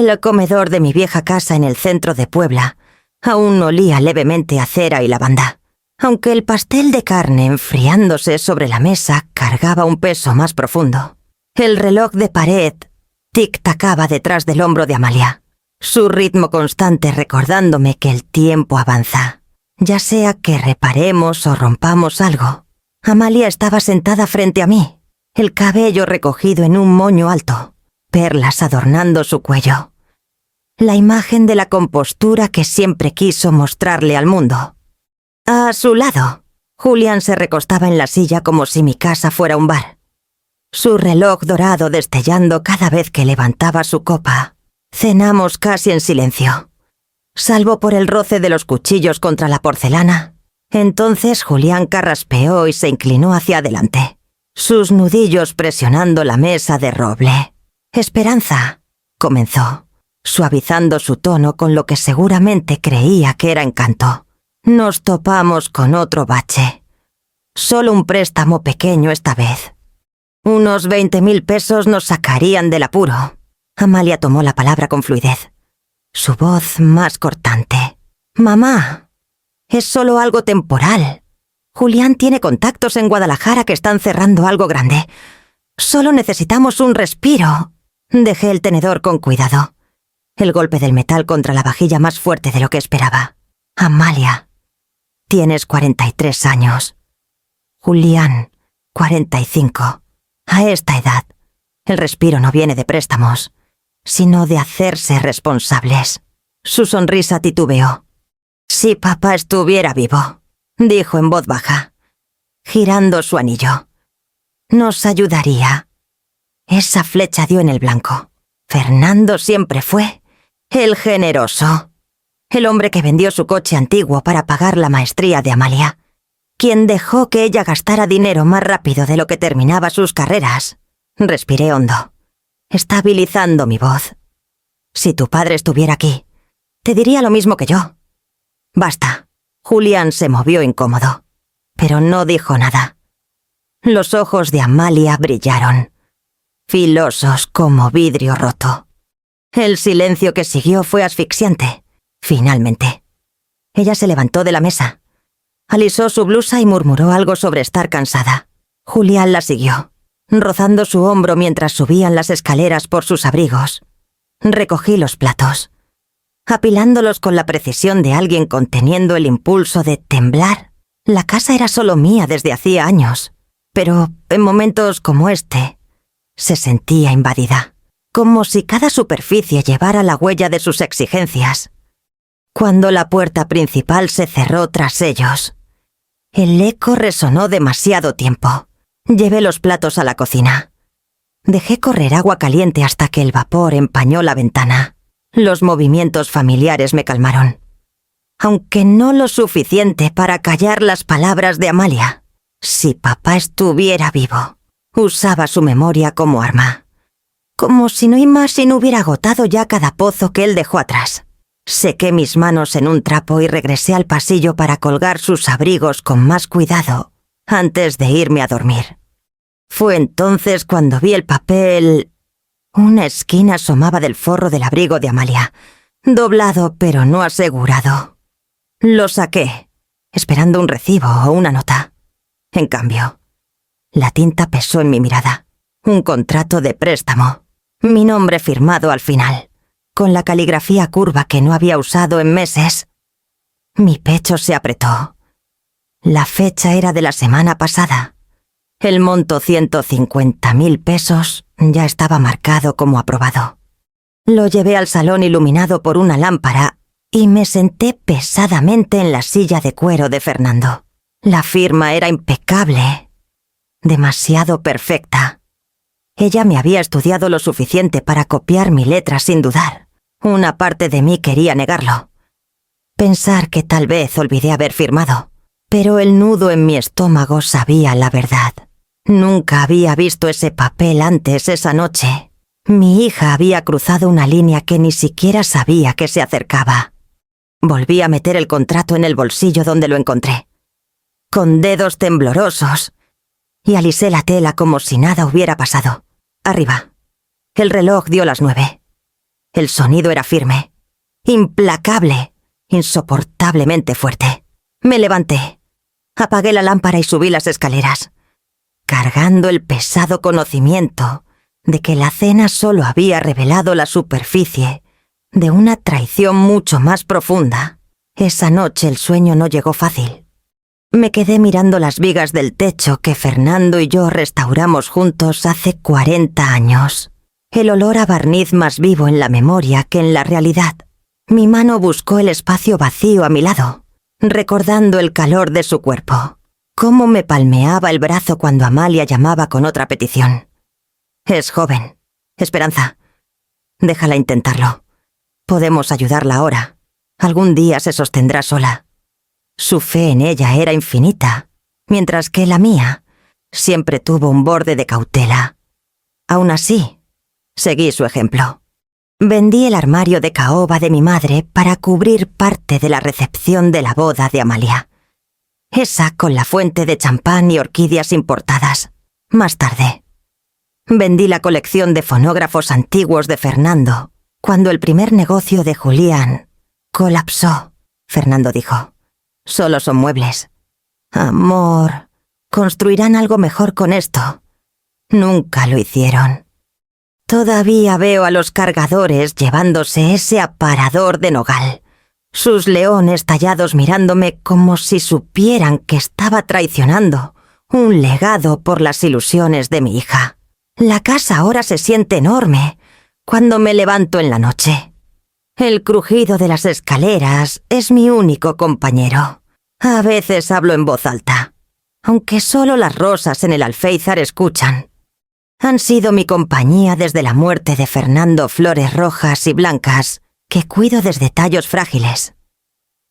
El comedor de mi vieja casa en el centro de Puebla aún olía levemente a cera y lavanda, aunque el pastel de carne enfriándose sobre la mesa cargaba un peso más profundo. El reloj de pared tic-tacaba detrás del hombro de Amalia, su ritmo constante recordándome que el tiempo avanza. Ya sea que reparemos o rompamos algo. Amalia estaba sentada frente a mí, el cabello recogido en un moño alto, perlas adornando su cuello. La imagen de la compostura que siempre quiso mostrarle al mundo. A su lado, Julián se recostaba en la silla como si mi casa fuera un bar. Su reloj dorado destellando cada vez que levantaba su copa. Cenamos casi en silencio, salvo por el roce de los cuchillos contra la porcelana. Entonces Julián carraspeó y se inclinó hacia adelante, sus nudillos presionando la mesa de roble. «Esperanza», comenzó, suavizando su tono con lo que seguramente creía que era encanto. «Nos topamos con otro bache. Solo un préstamo pequeño esta vez. Unos 20.000 pesos nos sacarían del apuro». Amalia tomó la palabra con fluidez, su voz más cortante. «Mamá, es solo algo temporal. Julián tiene contactos en Guadalajara que están cerrando algo grande. Solo necesitamos un respiro». Dejé el tenedor con cuidado. El golpe del metal contra la vajilla más fuerte de lo que esperaba. «Amalia, tienes 43 años. Julián, 45. A esta edad, el respiro no viene de préstamos, sino de hacerse responsables». Su sonrisa titubeó. «Si papá estuviera vivo», dijo en voz baja, girando su anillo, «nos ayudaría». Esa flecha dio en el blanco. Fernando siempre fue el generoso, el hombre que vendió su coche antiguo para pagar la maestría de Amalia, quien dejó que ella gastara dinero más rápido de lo que terminaba sus carreras. Respiré hondo, estabilizando mi voz. «Si tu padre estuviera aquí, te diría lo mismo que yo». «Basta». Julián se movió incómodo, pero no dijo nada. Los ojos de Amalia brillaron, filosos como vidrio roto. El silencio que siguió fue asfixiante. Finalmente, ella se levantó de la mesa, alisó su blusa y murmuró algo sobre estar cansada. Julián la siguió, rozando su hombro mientras subían las escaleras por sus abrigos. Recogí los platos, apilándolos con la precisión de alguien conteniendo el impulso de temblar. La casa era solo mía desde hacía años, pero en momentos como este, se sentía invadida, como si cada superficie llevara la huella de sus exigencias. Cuando la puerta principal se cerró tras ellos, el eco resonó demasiado tiempo. Llevé los platos a la cocina. Dejé correr agua caliente hasta que el vapor empañó la ventana. Los movimientos familiares me calmaron, aunque no lo suficiente para callar las palabras de Amalia. Si papá estuviera vivo, usaba su memoria como arma, como si no hubiera agotado ya cada pozo que él dejó atrás. Sequé mis manos en un trapo y regresé al pasillo para colgar sus abrigos con más cuidado antes de irme a dormir. Fue entonces cuando vi el papel. Una esquina asomaba del forro del abrigo de Amalia, doblado pero no asegurado. Lo saqué, esperando un recibo o una nota. En cambio, la tinta pesó en mi mirada. Un contrato de préstamo. Mi nombre firmado al final, con la caligrafía curva que no había usado en meses. Mi pecho se apretó. La fecha era de la semana pasada. El monto 150.000 pesos ya estaba marcado como aprobado. Lo llevé al salón iluminado por una lámpara y me senté pesadamente en la silla de cuero de Fernando. La firma era impecable, demasiado perfecta. Ella me había estudiado lo suficiente para copiar mi letra sin dudar. Una parte de mí quería negarlo, pensar que tal vez olvidé haber firmado, pero el nudo en mi estómago sabía la verdad. Nunca había visto ese papel antes esa noche. Mi hija había cruzado una línea que ni siquiera sabía que se acercaba. Volví a meter el contrato en el bolsillo donde lo encontré, con dedos temblorosos, y alisé la tela como si nada hubiera pasado. Arriba. El reloj dio las 9. El sonido era firme, implacable, insoportablemente fuerte. Me levanté, apagué la lámpara y subí las escaleras, cargando el pesado conocimiento de que la cena solo había revelado la superficie de una traición mucho más profunda. Esa noche el sueño no llegó fácil. Me quedé mirando las vigas del techo que Fernando y yo restauramos juntos hace 40 años. El olor a barniz más vivo en la memoria que en la realidad. Mi mano buscó el espacio vacío a mi lado, recordando el calor de su cuerpo. Cómo me palmeaba el brazo cuando Amalia llamaba con otra petición. Es joven. Esperanza, déjala intentarlo. Podemos ayudarla ahora. Algún día se sostendrá sola. Su fe en ella era infinita, mientras que la mía siempre tuvo un borde de cautela. Aún así, seguí su ejemplo. Vendí el armario de caoba de mi madre para cubrir parte de la recepción de la boda de Amalia. Esa con la fuente de champán y orquídeas importadas. Más tarde, vendí la colección de fonógrafos antiguos de Fernando cuando el primer negocio de Julián colapsó. Fernando dijo: «Solo son muebles. Amor, construirán algo mejor con esto». Nunca lo hicieron. Todavía veo a los cargadores llevándose ese aparador de nogal, sus leones tallados mirándome como si supieran que estaba traicionando un legado por las ilusiones de mi hija. La casa ahora se siente enorme cuando me levanto en la noche. El crujido de las escaleras es mi único compañero. A veces hablo en voz alta, aunque solo las rosas en el alféizar escuchan. Han sido mi compañía desde la muerte de Fernando, flores rojas y blancas que cuido desde tallos frágiles,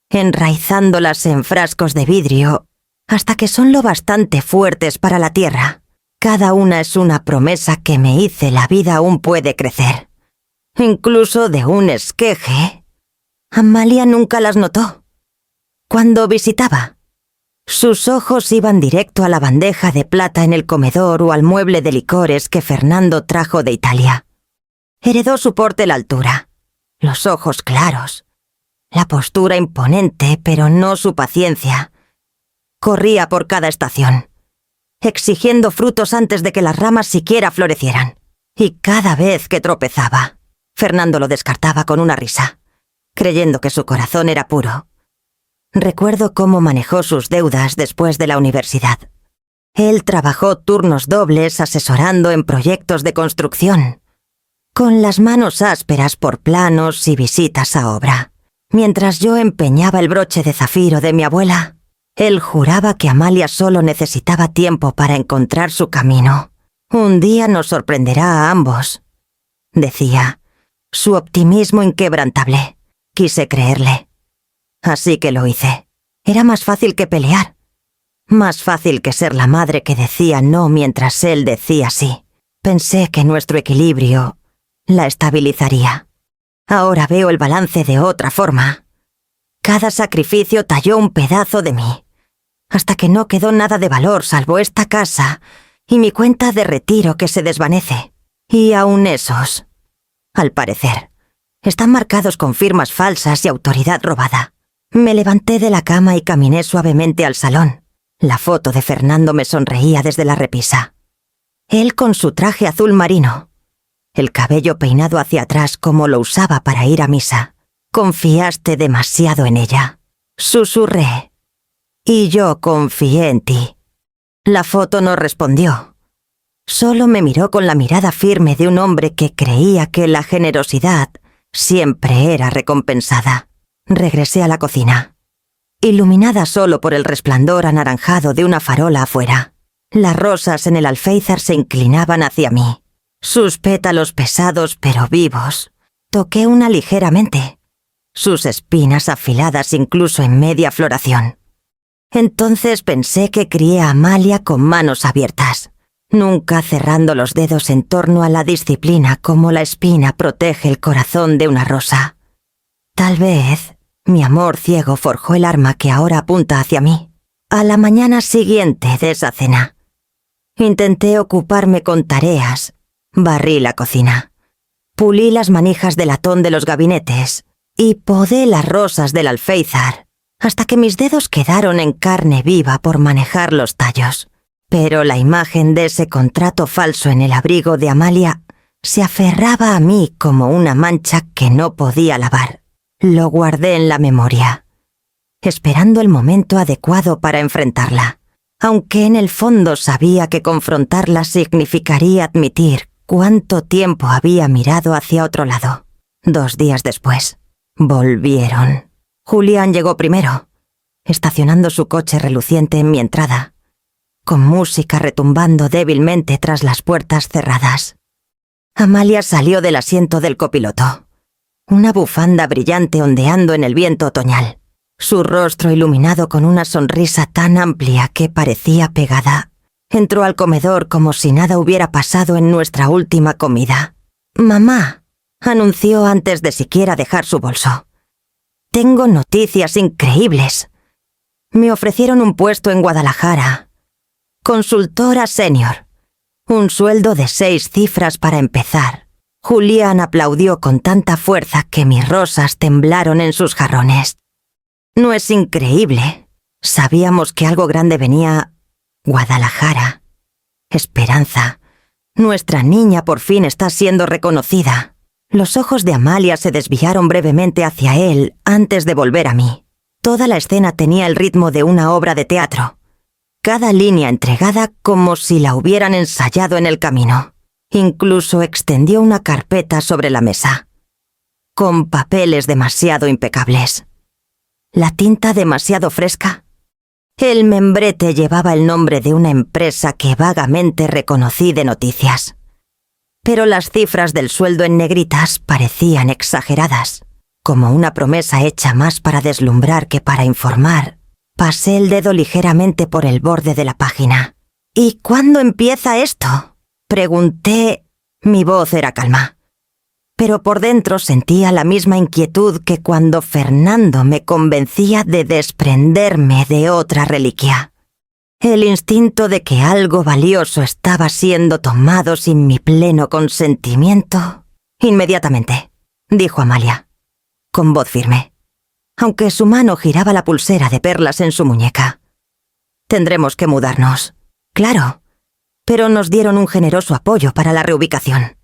enraizándolas en frascos de vidrio hasta que son lo bastante fuertes para la tierra. Cada una es una promesa que me hice. La vida aún puede crecer. Incluso de un esqueje. Amalia nunca las notó. Cuando visitaba, sus ojos iban directo a la bandeja de plata en el comedor o al mueble de licores que Fernando trajo de Italia. Heredó su porte la altura, los ojos claros, la postura imponente, pero no su paciencia. Corría por cada estación, exigiendo frutos antes de que las ramas siquiera florecieran. Y cada vez que tropezaba, Fernando lo descartaba con una risa, creyendo que su corazón era puro. Recuerdo cómo manejó sus deudas después de la universidad. Él trabajó turnos dobles asesorando en proyectos de construcción, con las manos ásperas por planos y visitas a obra. Mientras yo empeñaba el broche de zafiro de mi abuela, él juraba que Amalia solo necesitaba tiempo para encontrar su camino. Un día nos sorprenderá a ambos, decía, su optimismo inquebrantable. Quise creerle. Así que lo hice. Era más fácil que pelear. Más fácil que ser la madre que decía no mientras él decía sí. Pensé que nuestro equilibrio la estabilizaría. Ahora veo el balance de otra forma. Cada sacrificio talló un pedazo de mí, hasta que no quedó nada de valor salvo esta casa y mi cuenta de retiro que se desvanece. Y aún esos, al parecer, están marcados con firmas falsas y autoridad robada. Me levanté de la cama y caminé suavemente al salón. La foto de Fernando me sonreía desde la repisa. Él con su traje azul marino, el cabello peinado hacia atrás como lo usaba para ir a misa. Confiaste demasiado en ella, susurré. Y yo confié en ti. La foto no respondió. Solo me miró con la mirada firme de un hombre que creía que la generosidad siempre era recompensada. Regresé a la cocina, iluminada solo por el resplandor anaranjado de una farola afuera. Las rosas en el alféizar se inclinaban hacia mí, sus pétalos pesados pero vivos. Toqué una ligeramente, sus espinas afiladas incluso en media floración. Entonces pensé que crié a Amalia con manos abiertas, nunca cerrando los dedos en torno a la disciplina como la espina protege el corazón de una rosa. Tal vez mi amor ciego forjó el arma que ahora apunta hacia mí. A la mañana siguiente de esa cena, intenté ocuparme con tareas. Barrí la cocina, Pulí las manijas de latón de los gabinetes y podé las rosas del alféizar, hasta que mis dedos quedaron en carne viva por manejar los tallos. Pero la imagen de ese contrato falso en el abrigo de Amalia se aferraba a mí como una mancha que no podía lavar. Lo guardé en la memoria, esperando el momento adecuado para enfrentarla, aunque en el fondo sabía que confrontarla significaría admitir cuánto tiempo había mirado hacia otro lado. 2 días después, volvieron. Julián llegó primero, estacionando su coche reluciente en mi entrada, con música retumbando débilmente tras las puertas cerradas. Amalia salió del asiento del copiloto, una bufanda brillante ondeando en el viento otoñal, su rostro iluminado con una sonrisa tan amplia que parecía pegada. Entró al comedor como si nada hubiera pasado en nuestra última comida. «Mamá», anunció antes de siquiera dejar su bolso. «Tengo noticias increíbles. Me ofrecieron un puesto en Guadalajara. Consultora senior. Un sueldo de 6 cifras para empezar». Julián aplaudió con tanta fuerza que mis rosas temblaron en sus jarrones. «¿No es increíble? Sabíamos que algo grande venía. Guadalajara. Esperanza. Nuestra niña por fin está siendo reconocida». Los ojos de Amalia se desviaron brevemente hacia él antes de volver a mí. Toda la escena tenía el ritmo de una obra de teatro. Cada línea entregada como si la hubieran ensayado en el camino. Incluso extendió una carpeta sobre la mesa, con papeles demasiado impecables. La tinta demasiado fresca. El membrete llevaba el nombre de una empresa que vagamente reconocí de noticias. Pero las cifras del sueldo en negritas parecían exageradas. Como una promesa hecha más para deslumbrar que para informar, pasé el dedo ligeramente por el borde de la página. «¿Y cuándo empieza esto?», pregunté. Mi voz era calma, pero por dentro sentía la misma inquietud que cuando Fernando me convencía de desprenderme de otra reliquia. El instinto de que algo valioso estaba siendo tomado sin mi pleno consentimiento. «Inmediatamente», dijo Amalia, con voz firme, aunque su mano giraba la pulsera de perlas en su muñeca. «Tendremos que mudarnos». «Claro, pero nos dieron un generoso apoyo para la reubicación.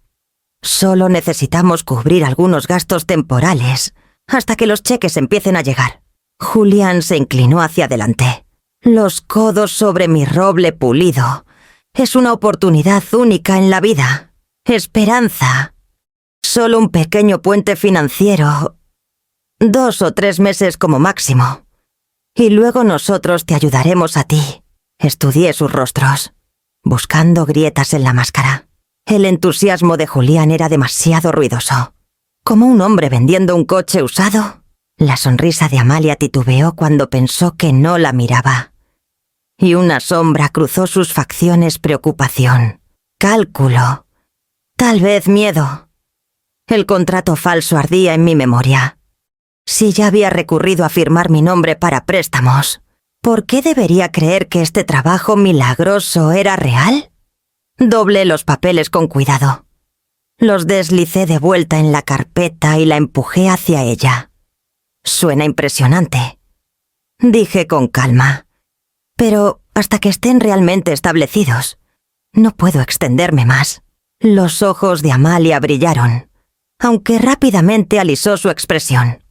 Solo necesitamos cubrir algunos gastos temporales hasta que los cheques empiecen a llegar». Julián se inclinó hacia adelante, los codos sobre mi roble pulido. «Es una oportunidad única en la vida. Esperanza. Solo un pequeño puente financiero. 2 o 3 meses como máximo. Y luego nosotros te ayudaremos a ti». Estudié sus rostros, buscando grietas en la máscara. El entusiasmo de Julián era demasiado ruidoso. Como un hombre vendiendo un coche usado. La sonrisa de Amalia titubeó cuando pensó que no la miraba. Y una sombra cruzó sus facciones: preocupación, cálculo, tal vez miedo. El contrato falso ardía en mi memoria. Si ya había recurrido a firmar mi nombre para préstamos, ¿por qué debería creer que este trabajo milagroso era real? Doblé los papeles con cuidado. Los deslicé de vuelta en la carpeta y la empujé hacia ella. «Suena impresionante», dije con calma. «Pero hasta que estén realmente establecidos, no puedo extenderme más». Los ojos de Amalia brillaron, aunque rápidamente alisó su expresión.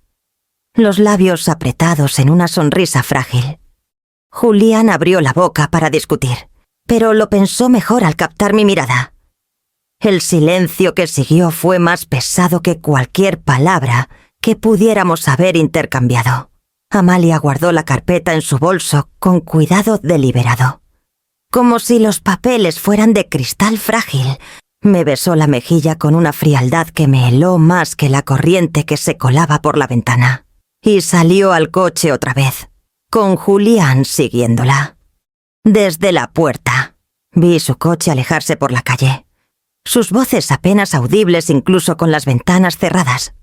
Los labios apretados en una sonrisa frágil. Julián abrió la boca para discutir, pero lo pensó mejor al captar mi mirada. El silencio que siguió fue más pesado que cualquier palabra que pudiéramos haber intercambiado. Amalia guardó la carpeta en su bolso con cuidado deliberado, como si los papeles fueran de cristal frágil. Me besó la mejilla con una frialdad que me heló más que la corriente que se colaba por la ventana, y salió al coche otra vez, con Julián siguiéndola. Desde la puerta vi su coche alejarse por la calle, sus voces apenas audibles incluso con las ventanas cerradas,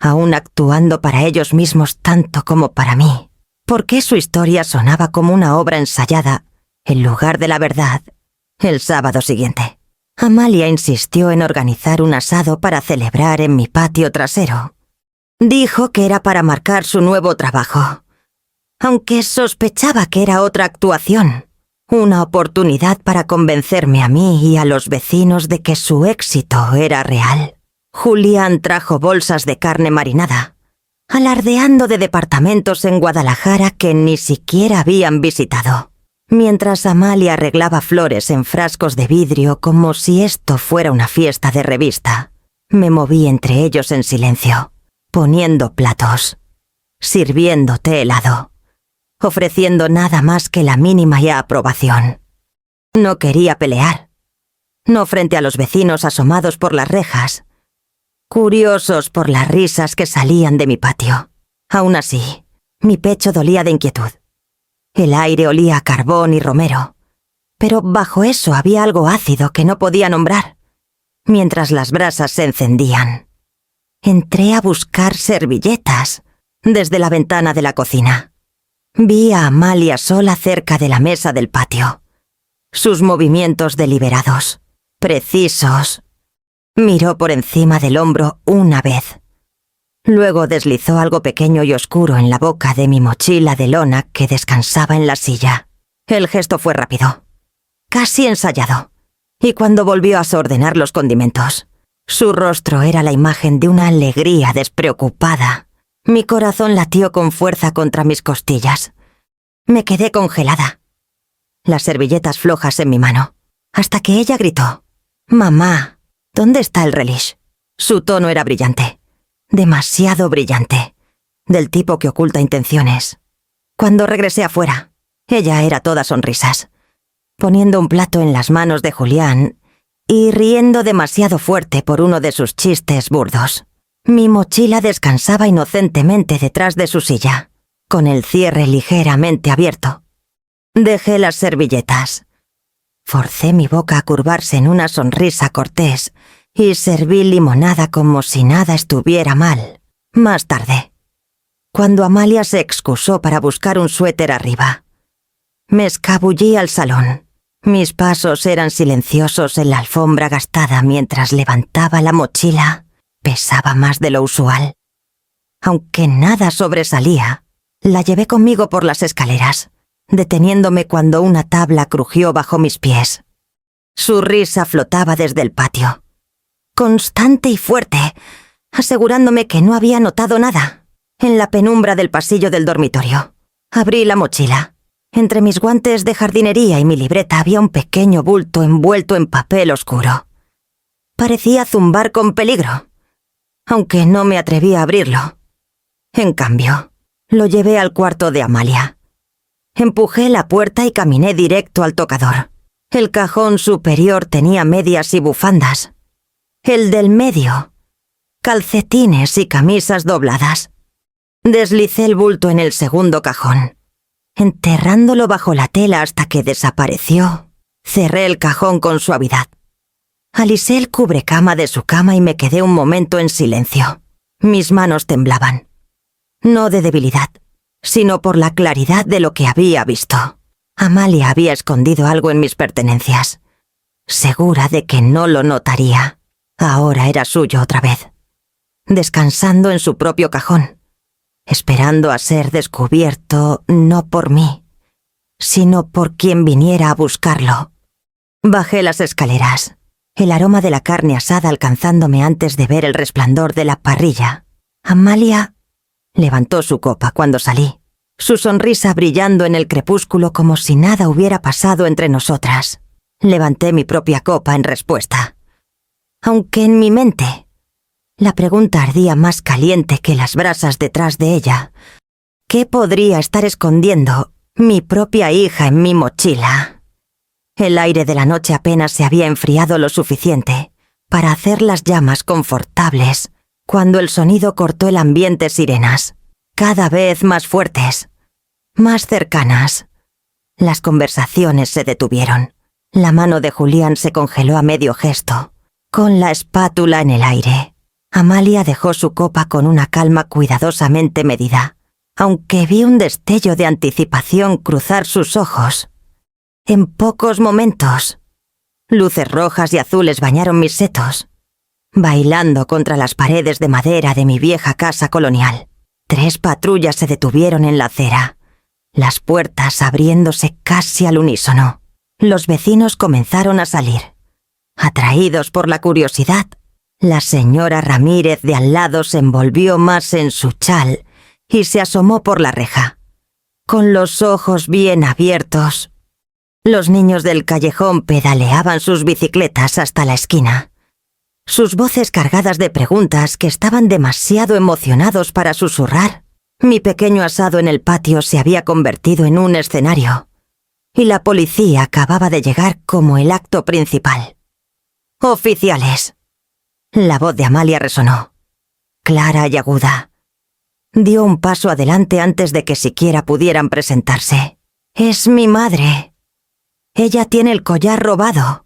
aún actuando para ellos mismos tanto como para mí. ¿Por qué su historia sonaba como una obra ensayada en lugar de la verdad el sábado siguiente? Amalia insistió en organizar un asado para celebrar en mi patio trasero. Dijo que era para marcar su nuevo trabajo, aunque sospechaba que era otra actuación, una oportunidad para convencerme a mí y a los vecinos de que su éxito era real. Julián trajo bolsas de carne marinada, alardeando de departamentos en Guadalajara que ni siquiera habían visitado, mientras Amalia arreglaba flores en frascos de vidrio como si esto fuera una fiesta de revista. Me moví entre ellos en silencio, poniendo platos, sirviendo té helado, ofreciendo nada más que la mínima aprobación. No quería pelear, no frente a los vecinos asomados por las rejas, curiosos por las risas que salían de mi patio. Aún así, mi pecho dolía de inquietud. El aire olía a carbón y romero, pero bajo eso había algo ácido que no podía nombrar. Mientras las brasas se encendían, entré a buscar servilletas desde la ventana de la cocina. Vi a Amalia sola cerca de la mesa del patio. Sus movimientos deliberados, precisos. Miró por encima del hombro una vez. Luego deslizó algo pequeño y oscuro en la boca de mi mochila de lona que descansaba en la silla. El gesto fue rápido, casi ensayado, y cuando volvió a ordenar los condimentos, su rostro era la imagen de una alegría despreocupada. Mi corazón latió con fuerza contra mis costillas. Me quedé congelada, las servilletas flojas en mi mano, hasta que ella gritó: «Mamá, ¿dónde está el relish?». Su tono era brillante, demasiado brillante, del tipo que oculta intenciones. Cuando regresé afuera, ella era toda sonrisas, poniendo un plato en las manos de Julián y riendo demasiado fuerte por uno de sus chistes burdos. Mi mochila descansaba inocentemente detrás de su silla, con el cierre ligeramente abierto. Dejé las servilletas. Forcé mi boca a curvarse en una sonrisa cortés y serví limonada como si nada estuviera mal. Más tarde, cuando Amalia se excusó para buscar un suéter arriba, me escabullí al salón. Mis pasos eran silenciosos en la alfombra gastada mientras levantaba la mochila. Pesaba más de lo usual. Aunque nada sobresalía, la llevé conmigo por las escaleras, deteniéndome cuando una tabla crujió bajo mis pies. Su risa flotaba desde el patio, constante y fuerte, asegurándome que no había notado nada. En la penumbra del pasillo del dormitorio, abrí la mochila. Entre mis guantes de jardinería y mi libreta había un pequeño bulto envuelto en papel oscuro. Parecía zumbar con peligro, aunque no me atreví a abrirlo. En cambio, lo llevé al cuarto de Amalia. Empujé la puerta y caminé directo al tocador. El cajón superior tenía medias y bufandas. El del medio, calcetines y camisas dobladas. Deslicé el bulto en el segundo cajón, enterrándolo bajo la tela hasta que desapareció. Cerré el cajón con suavidad. Alisé el cubrecama de su cama y me quedé un momento en silencio. Mis manos temblaban, no de debilidad, sino por la claridad de lo que había visto. Amalia había escondido algo en mis pertenencias, segura de que no lo notaría. Ahora era suyo otra vez, descansando en su propio cajón, esperando a ser descubierto no por mí, sino por quien viniera a buscarlo. Bajé las escaleras, el aroma de la carne asada alcanzándome antes de ver el resplandor de la parrilla. Amalia levantó su copa cuando salí, su sonrisa brillando en el crepúsculo como si nada hubiera pasado entre nosotras. Levanté mi propia copa en respuesta, aunque en mi mente la pregunta ardía más caliente que las brasas detrás de ella. ¿Qué podría estar escondiendo mi propia hija en mi mochila? El aire de la noche apenas se había enfriado lo suficiente para hacer las llamas confortables cuando el sonido cortó el ambiente. Sirenas, cada vez más fuertes, más cercanas. Las conversaciones se detuvieron. La mano de Julián se congeló a medio gesto, con la espátula en el aire. Amalia dejó su copa con una calma cuidadosamente medida, aunque vi un destello de anticipación cruzar sus ojos. En pocos momentos, Luces rojas y azules bañaron mis setos, bailando contra las paredes de madera de mi vieja casa colonial. 3 patrullas se detuvieron en la acera, las puertas abriéndose casi al unísono. Los vecinos comenzaron a salir, atraídos por la curiosidad. La señora Ramírez de al lado se envolvió más en su chal y se asomó por la reja, con los ojos bien abiertos. Los niños del callejón pedaleaban sus bicicletas hasta la esquina, sus voces cargadas de preguntas que estaban demasiado emocionados para susurrar. Mi pequeño asado en el patio se había convertido en un escenario, y la policía acababa de llegar como el acto principal. «Oficiales». La voz de Amalia resonó, clara y aguda. Dio un paso adelante antes de que siquiera pudieran presentarse. «Es mi madre. Ella tiene el collar robado.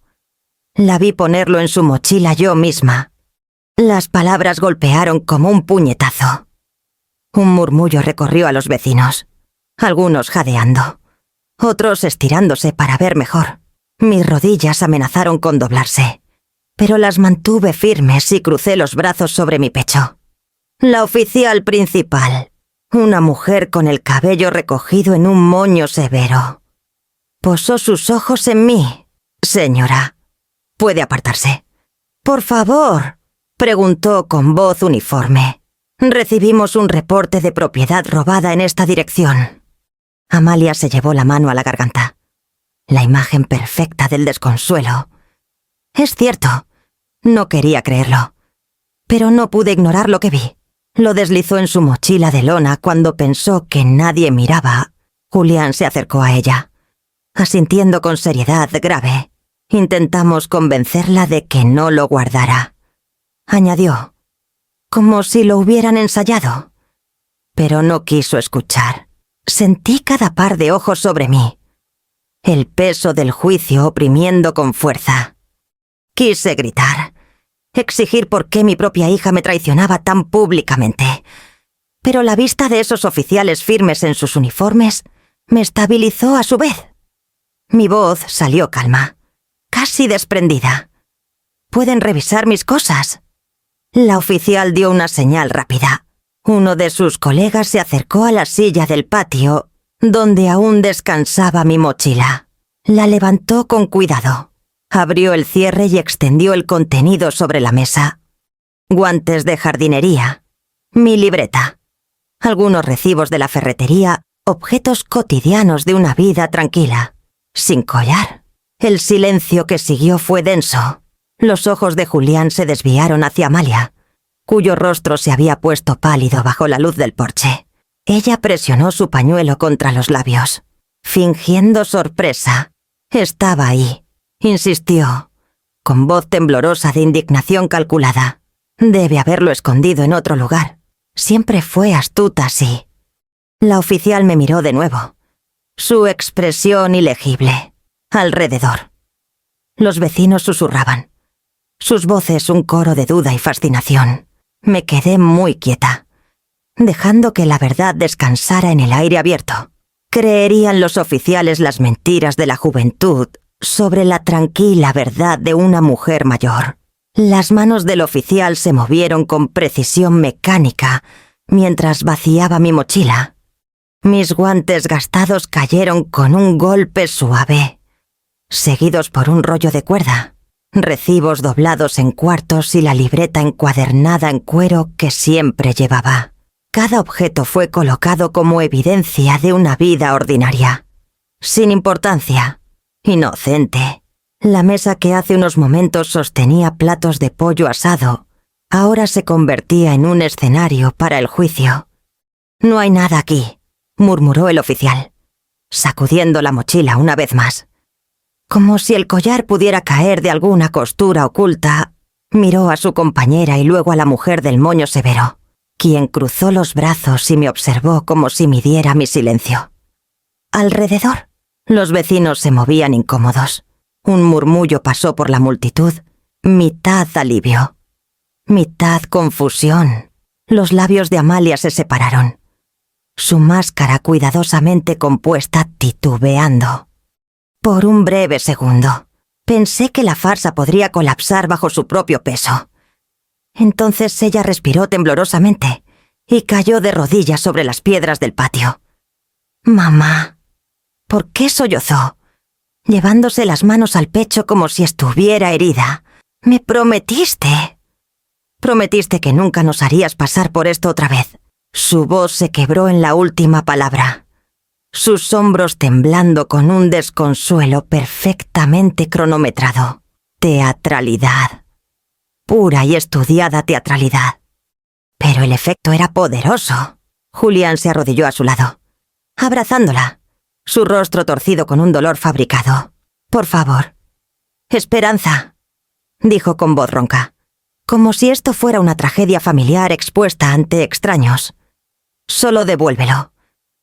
La vi ponerlo en su mochila yo misma». Las palabras golpearon como un puñetazo. Un murmullo recorrió a los vecinos, algunos jadeando, otros estirándose para ver mejor. Mis rodillas amenazaron con doblarse, pero las mantuve firmes y crucé los brazos sobre mi pecho. La oficial principal, una mujer con el cabello recogido en un moño severo, posó sus ojos en mí. «Señora, ¿puede apartarse?» «Por favor», preguntó con voz uniforme. «Recibimos un reporte de propiedad robada en esta dirección». Amalia se llevó la mano a la garganta, la imagen perfecta del desconsuelo. Es cierto, no quería creerlo, pero no pude ignorar lo que vi. Lo deslizó en su mochila de lona cuando pensó que nadie miraba. Julián se acercó a ella, asintiendo con seriedad grave. Intentamos convencerla de que no lo guardara. Añadió, como si lo hubieran ensayado. Pero no quiso escuchar. Sentí cada par de ojos sobre mí, el peso del juicio oprimiendo con fuerza. Quise gritar, exigir por qué mi propia hija me traicionaba tan públicamente. Pero la vista de esos oficiales firmes en sus uniformes me estabilizó a su vez. Mi voz salió calma, casi desprendida. «Pueden revisar mis cosas». La oficial dio una señal rápida. Uno de sus colegas se acercó a la silla del patio, donde aún descansaba mi mochila. La levantó con cuidado. Abrió el cierre y extendió el contenido sobre la mesa. Guantes de jardinería, mi libreta, algunos recibos de la ferretería, objetos cotidianos de una vida tranquila, sin collar. El silencio que siguió fue denso. Los ojos de Julián se desviaron hacia Amalia, cuyo rostro se había puesto pálido bajo la luz del porche. Ella presionó su pañuelo contra los labios, fingiendo sorpresa. Estaba ahí. Insistió, con voz temblorosa de indignación calculada. Debe haberlo escondido en otro lugar. Siempre fue astuta así. La oficial me miró de nuevo, su expresión ilegible. Alrededor. Los vecinos susurraban, sus voces un coro de duda y fascinación. Me quedé muy quieta, dejando que la verdad descansara en el aire abierto. ¿Creerían los oficiales las mentiras de la juventud sobre la tranquila verdad de una mujer mayor? Las manos del oficial se movieron con precisión mecánica mientras vaciaba mi mochila. Mis guantes gastados cayeron con un golpe suave, seguidos por un rollo de cuerda, recibos doblados en cuartos y la libreta encuadernada en cuero que siempre llevaba. Cada objeto fue colocado como evidencia de una vida ordinaria, sin importancia, inocente. La mesa que hace unos momentos sostenía platos de pollo asado, ahora se convertía en un escenario para el juicio. «No hay nada aquí», murmuró el oficial, sacudiendo la mochila una vez más. Como si el collar pudiera caer de alguna costura oculta, miró a su compañera y luego a la mujer del moño severo, quien cruzó los brazos y me observó como si midiera mi silencio. Alrededor, los vecinos se movían incómodos. Un murmullo pasó por la multitud, mitad alivio, mitad confusión. Los labios de Amalia se separaron, su máscara cuidadosamente compuesta titubeando. Por un breve segundo, Pensé que la farsa podría colapsar bajo su propio peso. Entonces ella respiró temblorosamente y cayó de rodillas sobre las piedras del patio. «Mamá». ¿Por qué sollozó? Llevándose las manos al pecho como si estuviera herida. «Me prometiste». «Prometiste que nunca nos harías pasar por esto otra vez». Su voz se quebró en la última palabra, sus hombros temblando con un desconsuelo perfectamente cronometrado. Teatralidad. Pura y estudiada teatralidad. Pero el efecto era poderoso. Julián se arrodilló a su lado, abrazándola, su rostro torcido con un dolor fabricado. «Por favor. Esperanza», dijo con voz ronca, como si esto fuera una tragedia familiar expuesta ante extraños. «Solo devuélvelo,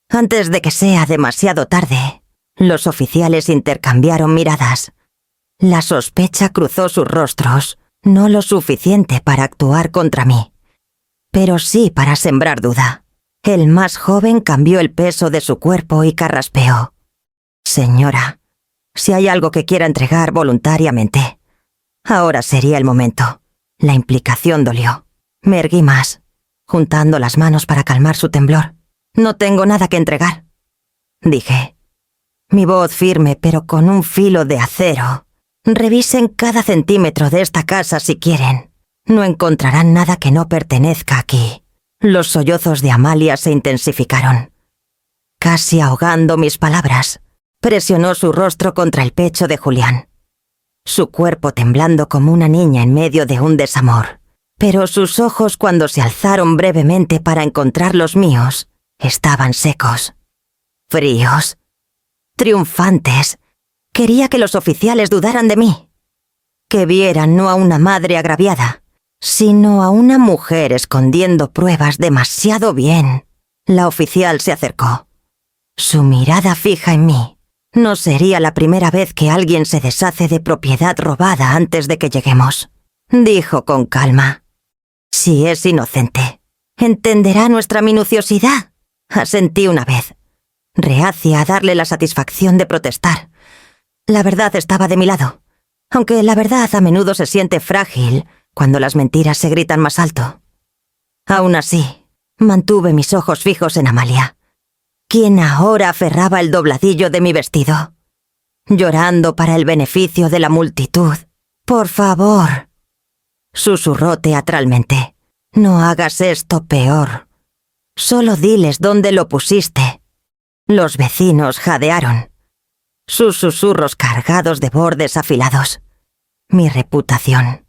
antes de que sea demasiado tarde». Los oficiales intercambiaron miradas. La sospecha cruzó sus rostros, no lo suficiente para actuar contra mí, pero sí para sembrar duda. El más joven cambió el peso de su cuerpo y carraspeó. «Señora, si hay algo que quiera entregar voluntariamente, ahora sería el momento». La implicación dolió. Me erguí más, juntando las manos para calmar su temblor. «No tengo nada que entregar», dije. Mi voz firme, pero con un filo de acero. «Revisen cada centímetro de esta casa si quieren. No encontrarán nada que no pertenezca aquí». Los sollozos de Amalia se intensificaron. Casi ahogando mis palabras, presionó su rostro contra el pecho de Julián, su cuerpo temblando como una niña en medio de un desamor. Pero sus ojos, cuando se alzaron brevemente para encontrar los míos, estaban secos, fríos, triunfantes. Quería que los oficiales dudaran de mí, que vieran no a una madre agraviada, sino a una mujer escondiendo pruebas demasiado bien. La oficial se acercó, su mirada fija en mí. No sería la primera vez que alguien se deshace de propiedad robada antes de que lleguemos, dijo con calma. «Si es inocente, entenderá nuestra minuciosidad», asentí una vez, reacia a darle la satisfacción de protestar. La verdad estaba de mi lado, aunque la verdad a menudo se siente frágil cuando las mentiras se gritan más alto. Aún así, mantuve mis ojos fijos en Amalia, quien ahora aferraba el dobladillo de mi vestido, llorando para el beneficio de la multitud. «Por favor», susurró teatralmente, «no hagas esto peor. Solo diles dónde lo pusiste». Los vecinos jadearon, sus susurros cargados de bordes afilados. Mi reputación,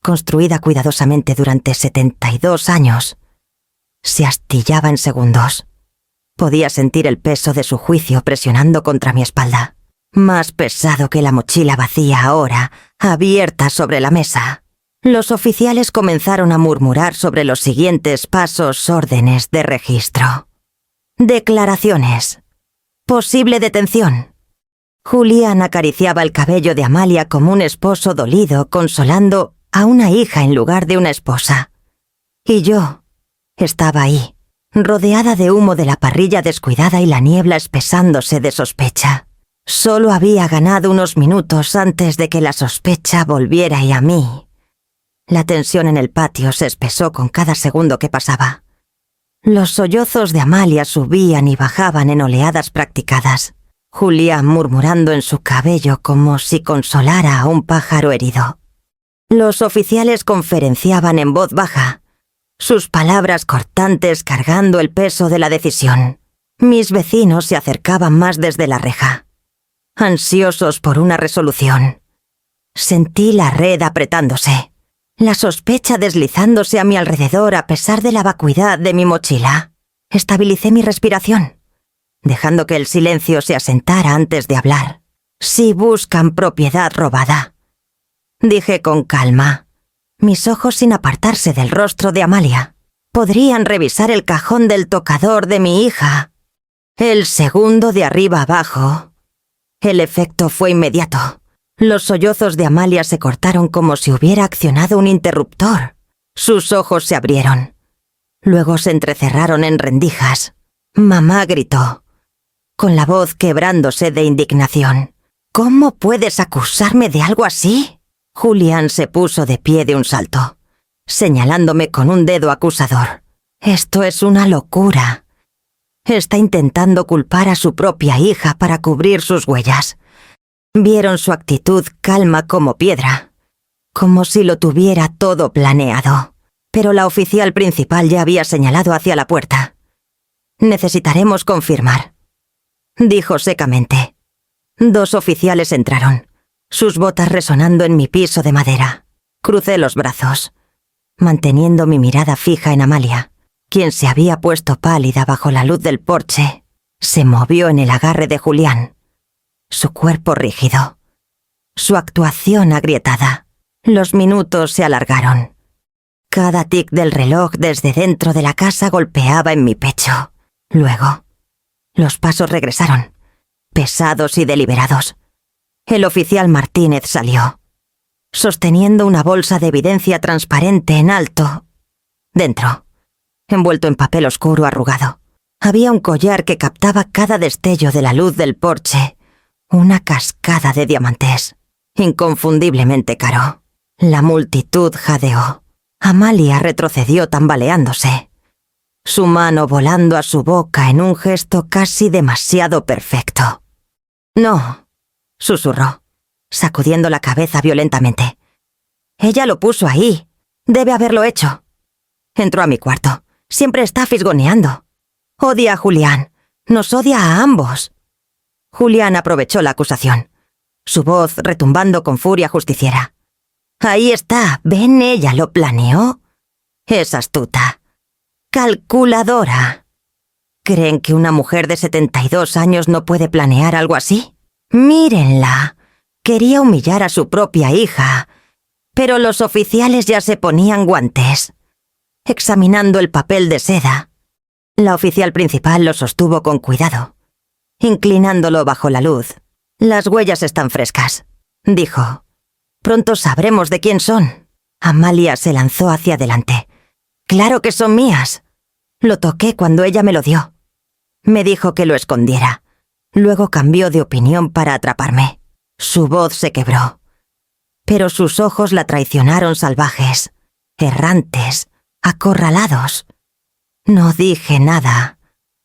construida cuidadosamente durante 72 años, se astillaba en segundos. Podía sentir el peso de su juicio presionando contra mi espalda, más pesado que la mochila vacía ahora, abierta sobre la mesa. Los oficiales comenzaron a murmurar sobre los siguientes pasos: órdenes de registro, declaraciones, posible detención. Julián acariciaba el cabello de Amalia como un esposo dolido consolando a una hija en lugar de una esposa. Y yo estaba ahí, rodeada de humo de la parrilla descuidada y la niebla espesándose de sospecha. Solo había ganado unos minutos antes de que la sospecha volviera y a mí. La tensión en el patio se espesó con cada segundo que pasaba. Los sollozos de Amalia subían y bajaban en oleadas practicadas, Julián murmurando en su cabello como si consolara a un pájaro herido. Los oficiales conferenciaban en voz baja, sus palabras cortantes cargando el peso de la decisión. Mis vecinos se acercaban más desde la reja, ansiosos por una resolución. Sentí la red apretándose, la sospecha deslizándose a mi alrededor a pesar de la vacuidad de mi mochila. Estabilicé mi respiración, dejando que el silencio se asentara antes de hablar. «Si buscan propiedad robada», dije con calma, mis ojos sin apartarse del rostro de Amalia. «Podrían revisar el cajón del tocador de mi hija, el segundo de arriba abajo». El efecto fue inmediato. Los sollozos de Amalia se cortaron como si hubiera accionado un interruptor. Sus ojos se abrieron, luego se entrecerraron en rendijas. Mamá gritó, con la voz quebrándose de indignación. ¿Cómo puedes acusarme de algo así? Julián se puso de pie de un salto, señalándome con un dedo acusador. Esto es una locura. Está intentando culpar a su propia hija para cubrir sus huellas. Vieron su actitud calma como piedra, como si lo tuviera todo planeado. Pero la oficial principal ya había señalado hacia la puerta. Necesitaremos confirmar, dijo secamente. 2 oficiales entraron, sus botas resonando en mi piso de madera. Crucé los brazos, manteniendo mi mirada fija en Amalia, quien se había puesto pálida bajo la luz del porche. Se movió en el agarre de Julián, su cuerpo rígido, su actuación agrietada. Los minutos se alargaron. Cada tic del reloj desde dentro de la casa golpeaba en mi pecho. Luego, los pasos regresaron, pesados y deliberados. El oficial Martínez salió, sosteniendo una bolsa de evidencia transparente en alto. Dentro, envuelto en papel oscuro arrugado, había un collar que captaba cada destello de la luz del porche, una cascada de diamantes, inconfundiblemente caro. La multitud jadeó. Amalia retrocedió tambaleándose, su mano volando a su boca en un gesto casi demasiado perfecto. «No», susurró, sacudiendo la cabeza violentamente. «Ella lo puso ahí. Debe haberlo hecho». Entró a mi cuarto. Siempre está fisgoneando. Odia a Julián. Nos odia a ambos. Julián aprovechó la acusación, su voz retumbando con furia justiciera. «Ahí está, ven, ella lo planeó. Es astuta. Calculadora. ¿Creen que una mujer de 72 años no puede planear algo así? Mírenla. Quería humillar a su propia hija, pero los oficiales ya se ponían guantes, examinando el papel de seda. La oficial principal lo sostuvo con cuidado, inclinándolo bajo la luz. «Las huellas están frescas», dijo. «Pronto sabremos de quién son». Amalia se lanzó hacia adelante. «Claro que son mías. Lo toqué cuando ella me lo dio». Me dijo que lo escondiera. Luego cambió de opinión para atraparme. Su voz se quebró, pero sus ojos la traicionaron salvajes, errantes, acorralados. No dije nada.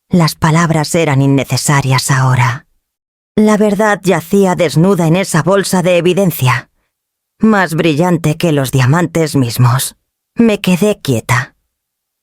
Las palabras eran innecesarias ahora. La verdad yacía desnuda en esa bolsa de evidencia, más brillante que los diamantes mismos. Me quedé quieta,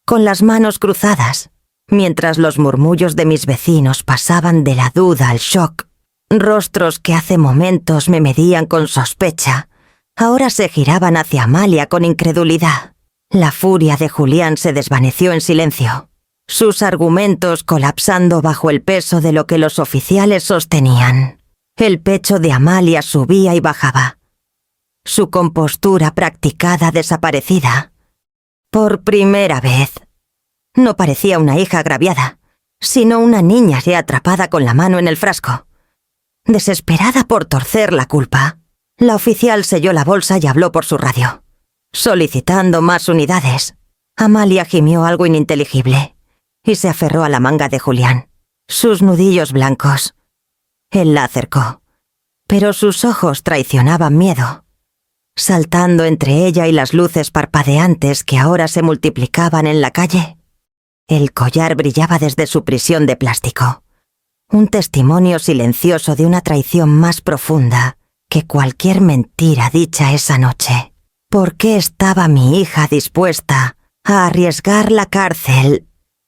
con las manos cruzadas, mientras los murmullos de mis vecinos pasaban de la duda al shock. Rostros que hace momentos me medían con sospecha, ahora se giraban hacia Amalia con incredulidad. La furia de Julián se desvaneció en silencio, sus argumentos colapsando bajo el peso de lo que los oficiales sostenían. El pecho de Amalia subía y bajaba, su compostura practicada desaparecida. Por primera vez, no parecía una hija agraviada, sino una niña ya atrapada con la mano en el frasco. Desesperada por torcer la culpa, la oficial selló la bolsa y habló por su radio, solicitando más unidades. Amalia gimió algo ininteligible y se aferró a la manga de Julián, sus nudillos blancos. Él la acercó, pero sus ojos traicionaban miedo, saltando entre ella y las luces parpadeantes que ahora se multiplicaban en la calle. El collar brillaba desde su prisión de plástico, un testimonio silencioso de una traición más profunda que cualquier mentira dicha esa noche. ¿Por qué estaba mi hija dispuesta a arriesgar la cárcel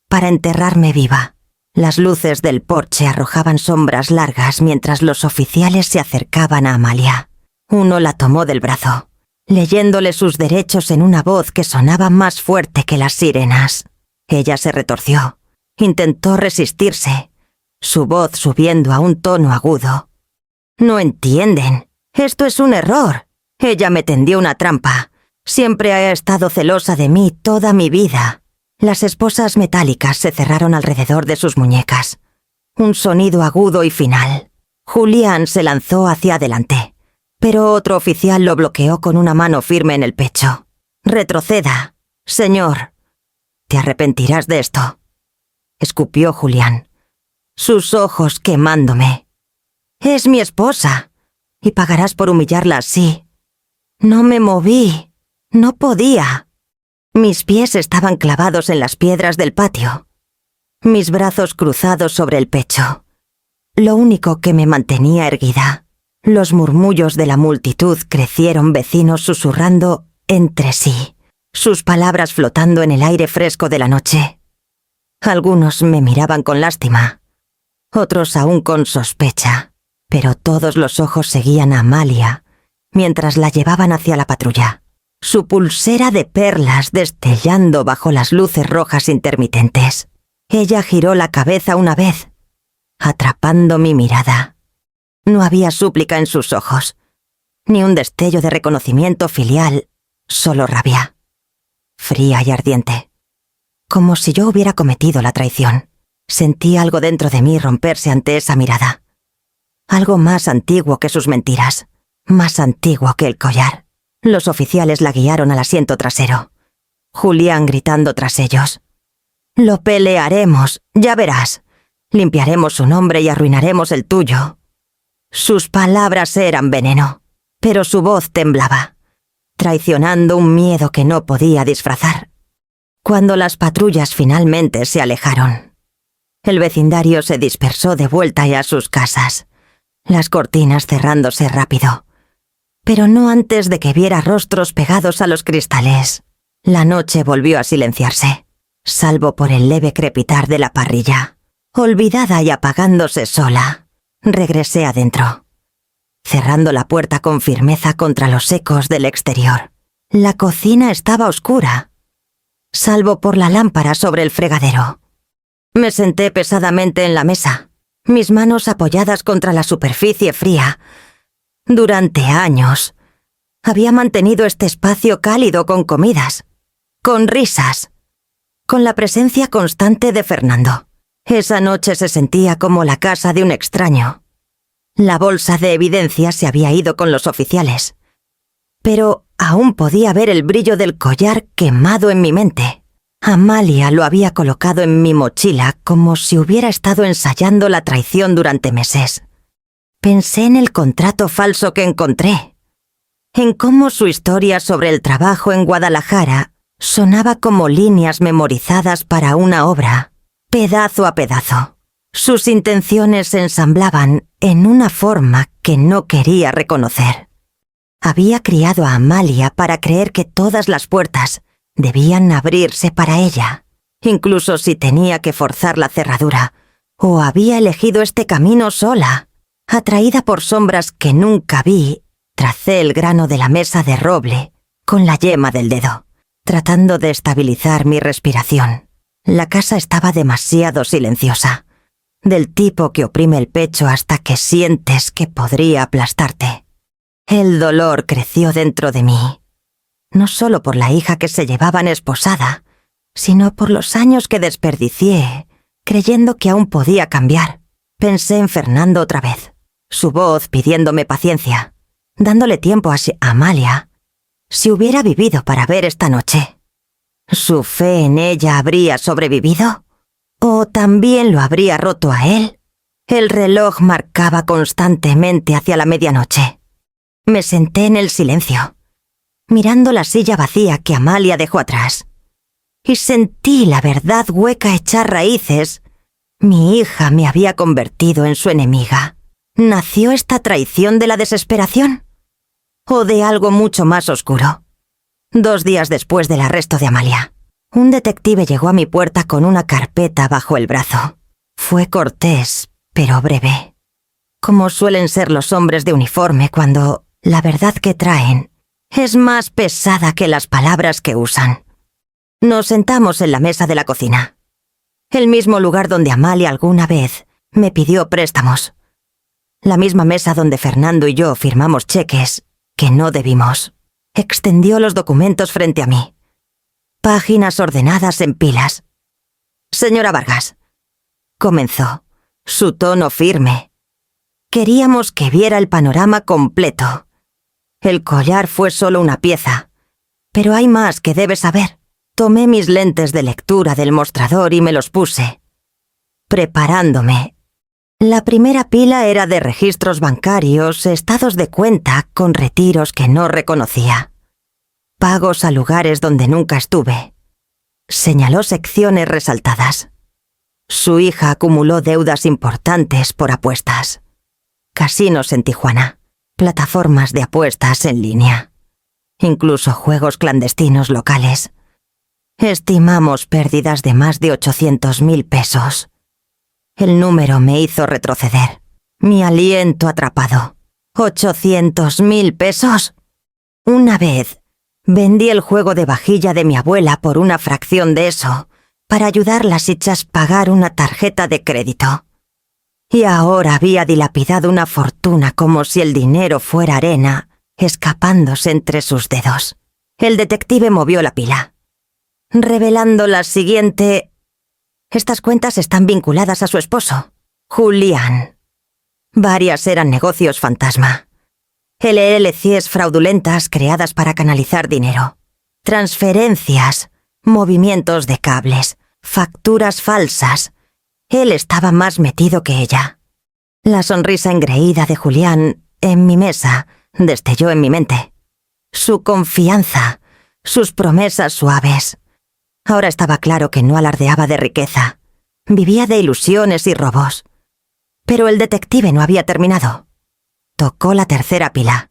para enterrarme viva? Las luces del porche arrojaban sombras largas mientras los oficiales se acercaban a Amalia. Uno la tomó del brazo, leyéndole sus derechos en una voz que sonaba más fuerte que las sirenas. Ella se retorció, intentó resistirse, su voz subiendo a un tono agudo. «No entienden. Esto es un error. Ella me tendió una trampa. Siempre ha estado celosa de mí toda mi vida». Las esposas metálicas se cerraron alrededor de sus muñecas. Un sonido agudo y final. Julián se lanzó hacia adelante, pero otro oficial lo bloqueó con una mano firme en el pecho. «Retroceda, señor. Te arrepentirás de esto», escupió Julián, sus ojos quemándome. «Es mi esposa. y pagarás por humillarla así. No me moví. No podía. Mis pies estaban clavados en las piedras del patio, mis brazos cruzados sobre el pecho. Lo único que me mantenía erguida. Los murmullos de la multitud crecieron, vecinos susurrando entre sí, sus palabras flotando en el aire fresco de la noche. Algunos me miraban con lástima, otros aún con sospecha, pero todos los ojos seguían a Amalia mientras la llevaban hacia la patrulla, su pulsera de perlas destellando bajo las luces rojas intermitentes. Ella giró la cabeza una vez, atrapando mi mirada. No había súplica en sus ojos, ni un destello de reconocimiento filial, solo rabia, fría y ardiente. Como si yo hubiera cometido la traición. Sentí algo dentro de mí romperse ante esa mirada. Algo más antiguo que sus mentiras, más antiguo que el collar. Los oficiales la guiaron al asiento trasero. Julián gritando tras ellos. «Lo pelearemos, ya verás. Limpiaremos su nombre y arruinaremos el tuyo». Sus palabras eran veneno, pero su voz temblaba, traicionando un miedo que no podía disfrazar. Cuando las patrullas finalmente se alejaron, el vecindario se dispersó de vuelta a sus casas, las cortinas cerrándose rápido, pero no antes de que viera rostros pegados a los cristales. La noche volvió a silenciarse, salvo por el leve crepitar de la parrilla. Olvidada y apagándose sola, regresé adentro, cerrando la puerta con firmeza contra los ecos del exterior. La cocina estaba oscura, salvo por la lámpara sobre el fregadero. Me senté pesadamente en la mesa, mis manos apoyadas contra la superficie fría. Durante años, había mantenido este espacio cálido con comidas, con risas, con la presencia constante de Fernando. Esa noche se sentía como la casa de un extraño. La bolsa de evidencia se había ido con los oficiales, pero aún podía ver el brillo del collar quemado en mi mente. Amalia lo había colocado en mi mochila como si hubiera estado ensayando la traición durante meses. Pensé en el contrato falso que encontré, en cómo su historia sobre el trabajo en Guadalajara sonaba como líneas memorizadas para una obra, pedazo a pedazo. Sus intenciones se ensamblaban en una forma que no quería reconocer. Había criado a Amalia para creer que todas las puertas debían abrirse para ella, incluso si tenía que forzar la cerradura, o había elegido este camino sola. Atraída por sombras que nunca vi, tracé el grano de la mesa de roble con la yema del dedo, tratando de estabilizar mi respiración. La casa estaba demasiado silenciosa, del tipo que oprime el pecho hasta que sientes que podría aplastarte. El dolor creció dentro de mí, no solo por la hija que se llevaban esposada, sino por los años que desperdicié, creyendo que aún podía cambiar. Pensé en Fernando otra vez, su voz pidiéndome paciencia, dándole tiempo a Amalia, si hubiera vivido para ver esta noche. ¿Su fe en ella habría sobrevivido? ¿O también lo habría roto a él? El reloj marcaba constantemente hacia la medianoche. Me senté en el silencio, mirando la silla vacía que Amalia dejó atrás, y sentí la verdad hueca echar raíces. Mi hija me había convertido en su enemiga. ¿Nació esta traición de la desesperación? ¿O de algo mucho más oscuro? 2 días después del arresto de Amalia, un detective llegó a mi puerta con una carpeta bajo el brazo. Fue cortés, pero breve, como suelen ser los hombres de uniforme cuando la verdad que traen es más pesada que las palabras que usan. Nos sentamos en la mesa de la cocina, el mismo lugar donde Amalia alguna vez me pidió préstamos, la misma mesa donde Fernando y yo firmamos cheques que no debimos. Extendió los documentos frente a mí, páginas ordenadas en pilas. «Señora Vargas», comenzó, su tono firme. Queríamos que viera el panorama completo. El collar fue solo una pieza, pero hay más que debe saber. Tomé mis lentes de lectura del mostrador y me los puse, preparándome. La primera pila era de registros bancarios, estados de cuenta con retiros que no reconocía, pagos a lugares donde nunca estuve. Señaló secciones resaltadas. Su hija acumuló deudas importantes por apuestas. Casinos en Tijuana, plataformas de apuestas en línea, incluso juegos clandestinos locales. Estimamos pérdidas de más de 800,000 pesos. El número me hizo retroceder. Mi aliento atrapado. ¿800,000 pesos? Una vez, vendí el juego de vajilla de mi abuela por una fracción de eso, para ayudarla a pagar una tarjeta de crédito. Y ahora había dilapidado una fortuna como si el dinero fuera arena, escapándose entre sus dedos. El detective movió la pila, revelando la siguiente... Estas cuentas están vinculadas a su esposo, Julián. Varias eran negocios fantasma. LLCs fraudulentas creadas para canalizar dinero. Transferencias, movimientos de cables, facturas falsas. Él estaba más metido que ella. La sonrisa engreída de Julián en mi mesa destelló en mi mente. Su confianza, sus promesas suaves. Ahora estaba claro que no alardeaba de riqueza. Vivía de ilusiones y robos. Pero el detective no había terminado. Tocó la tercera pila,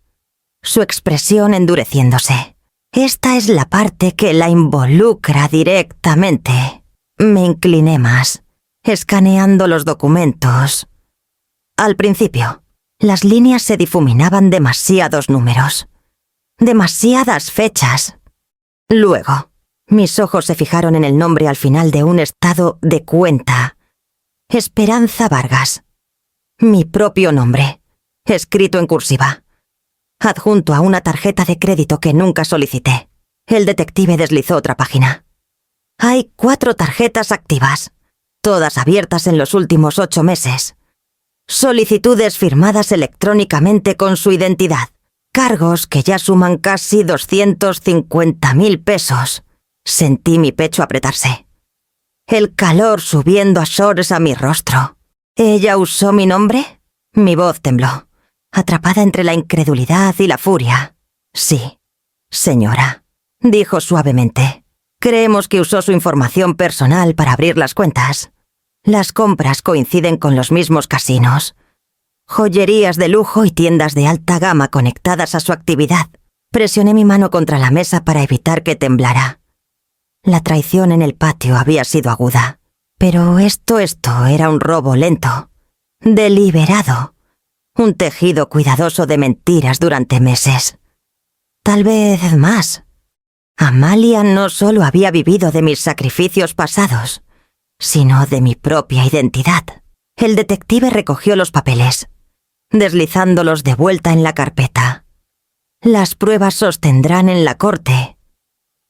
su expresión endureciéndose. Esta es la parte que la involucra directamente. Me incliné más, escaneando los documentos. Al principio, las líneas se difuminaban demasiados números, demasiadas fechas. Luego, mis ojos se fijaron en el nombre al final de un estado de cuenta. Esperanza Vargas. Mi propio nombre, escrito en cursiva, adjunto a una tarjeta de crédito que nunca solicité. El detective deslizó otra página. Hay 4 tarjetas activas, todas abiertas en los últimos 8 meses. Solicitudes firmadas electrónicamente con su identidad. Cargos que ya suman casi 250,000 pesos. Sentí mi pecho apretarse. El calor subiendo a shores a mi rostro. ¿Ella usó mi nombre? Mi voz tembló, atrapada entre la incredulidad y la furia. Sí, señora, dijo suavemente. Creemos que usó su información personal para abrir las cuentas. Las compras coinciden con los mismos casinos. Joyerías de lujo y tiendas de alta gama conectadas a su actividad. Presioné mi mano contra la mesa para evitar que temblara. La traición en el patio había sido aguda, pero esto era un robo lento, deliberado, un tejido cuidadoso de mentiras durante meses. Tal vez más. Amalia no solo había vivido de mis sacrificios pasados, sino de mi propia identidad. El detective recogió los papeles, deslizándolos de vuelta en la carpeta. Las pruebas sostendrán en la corte,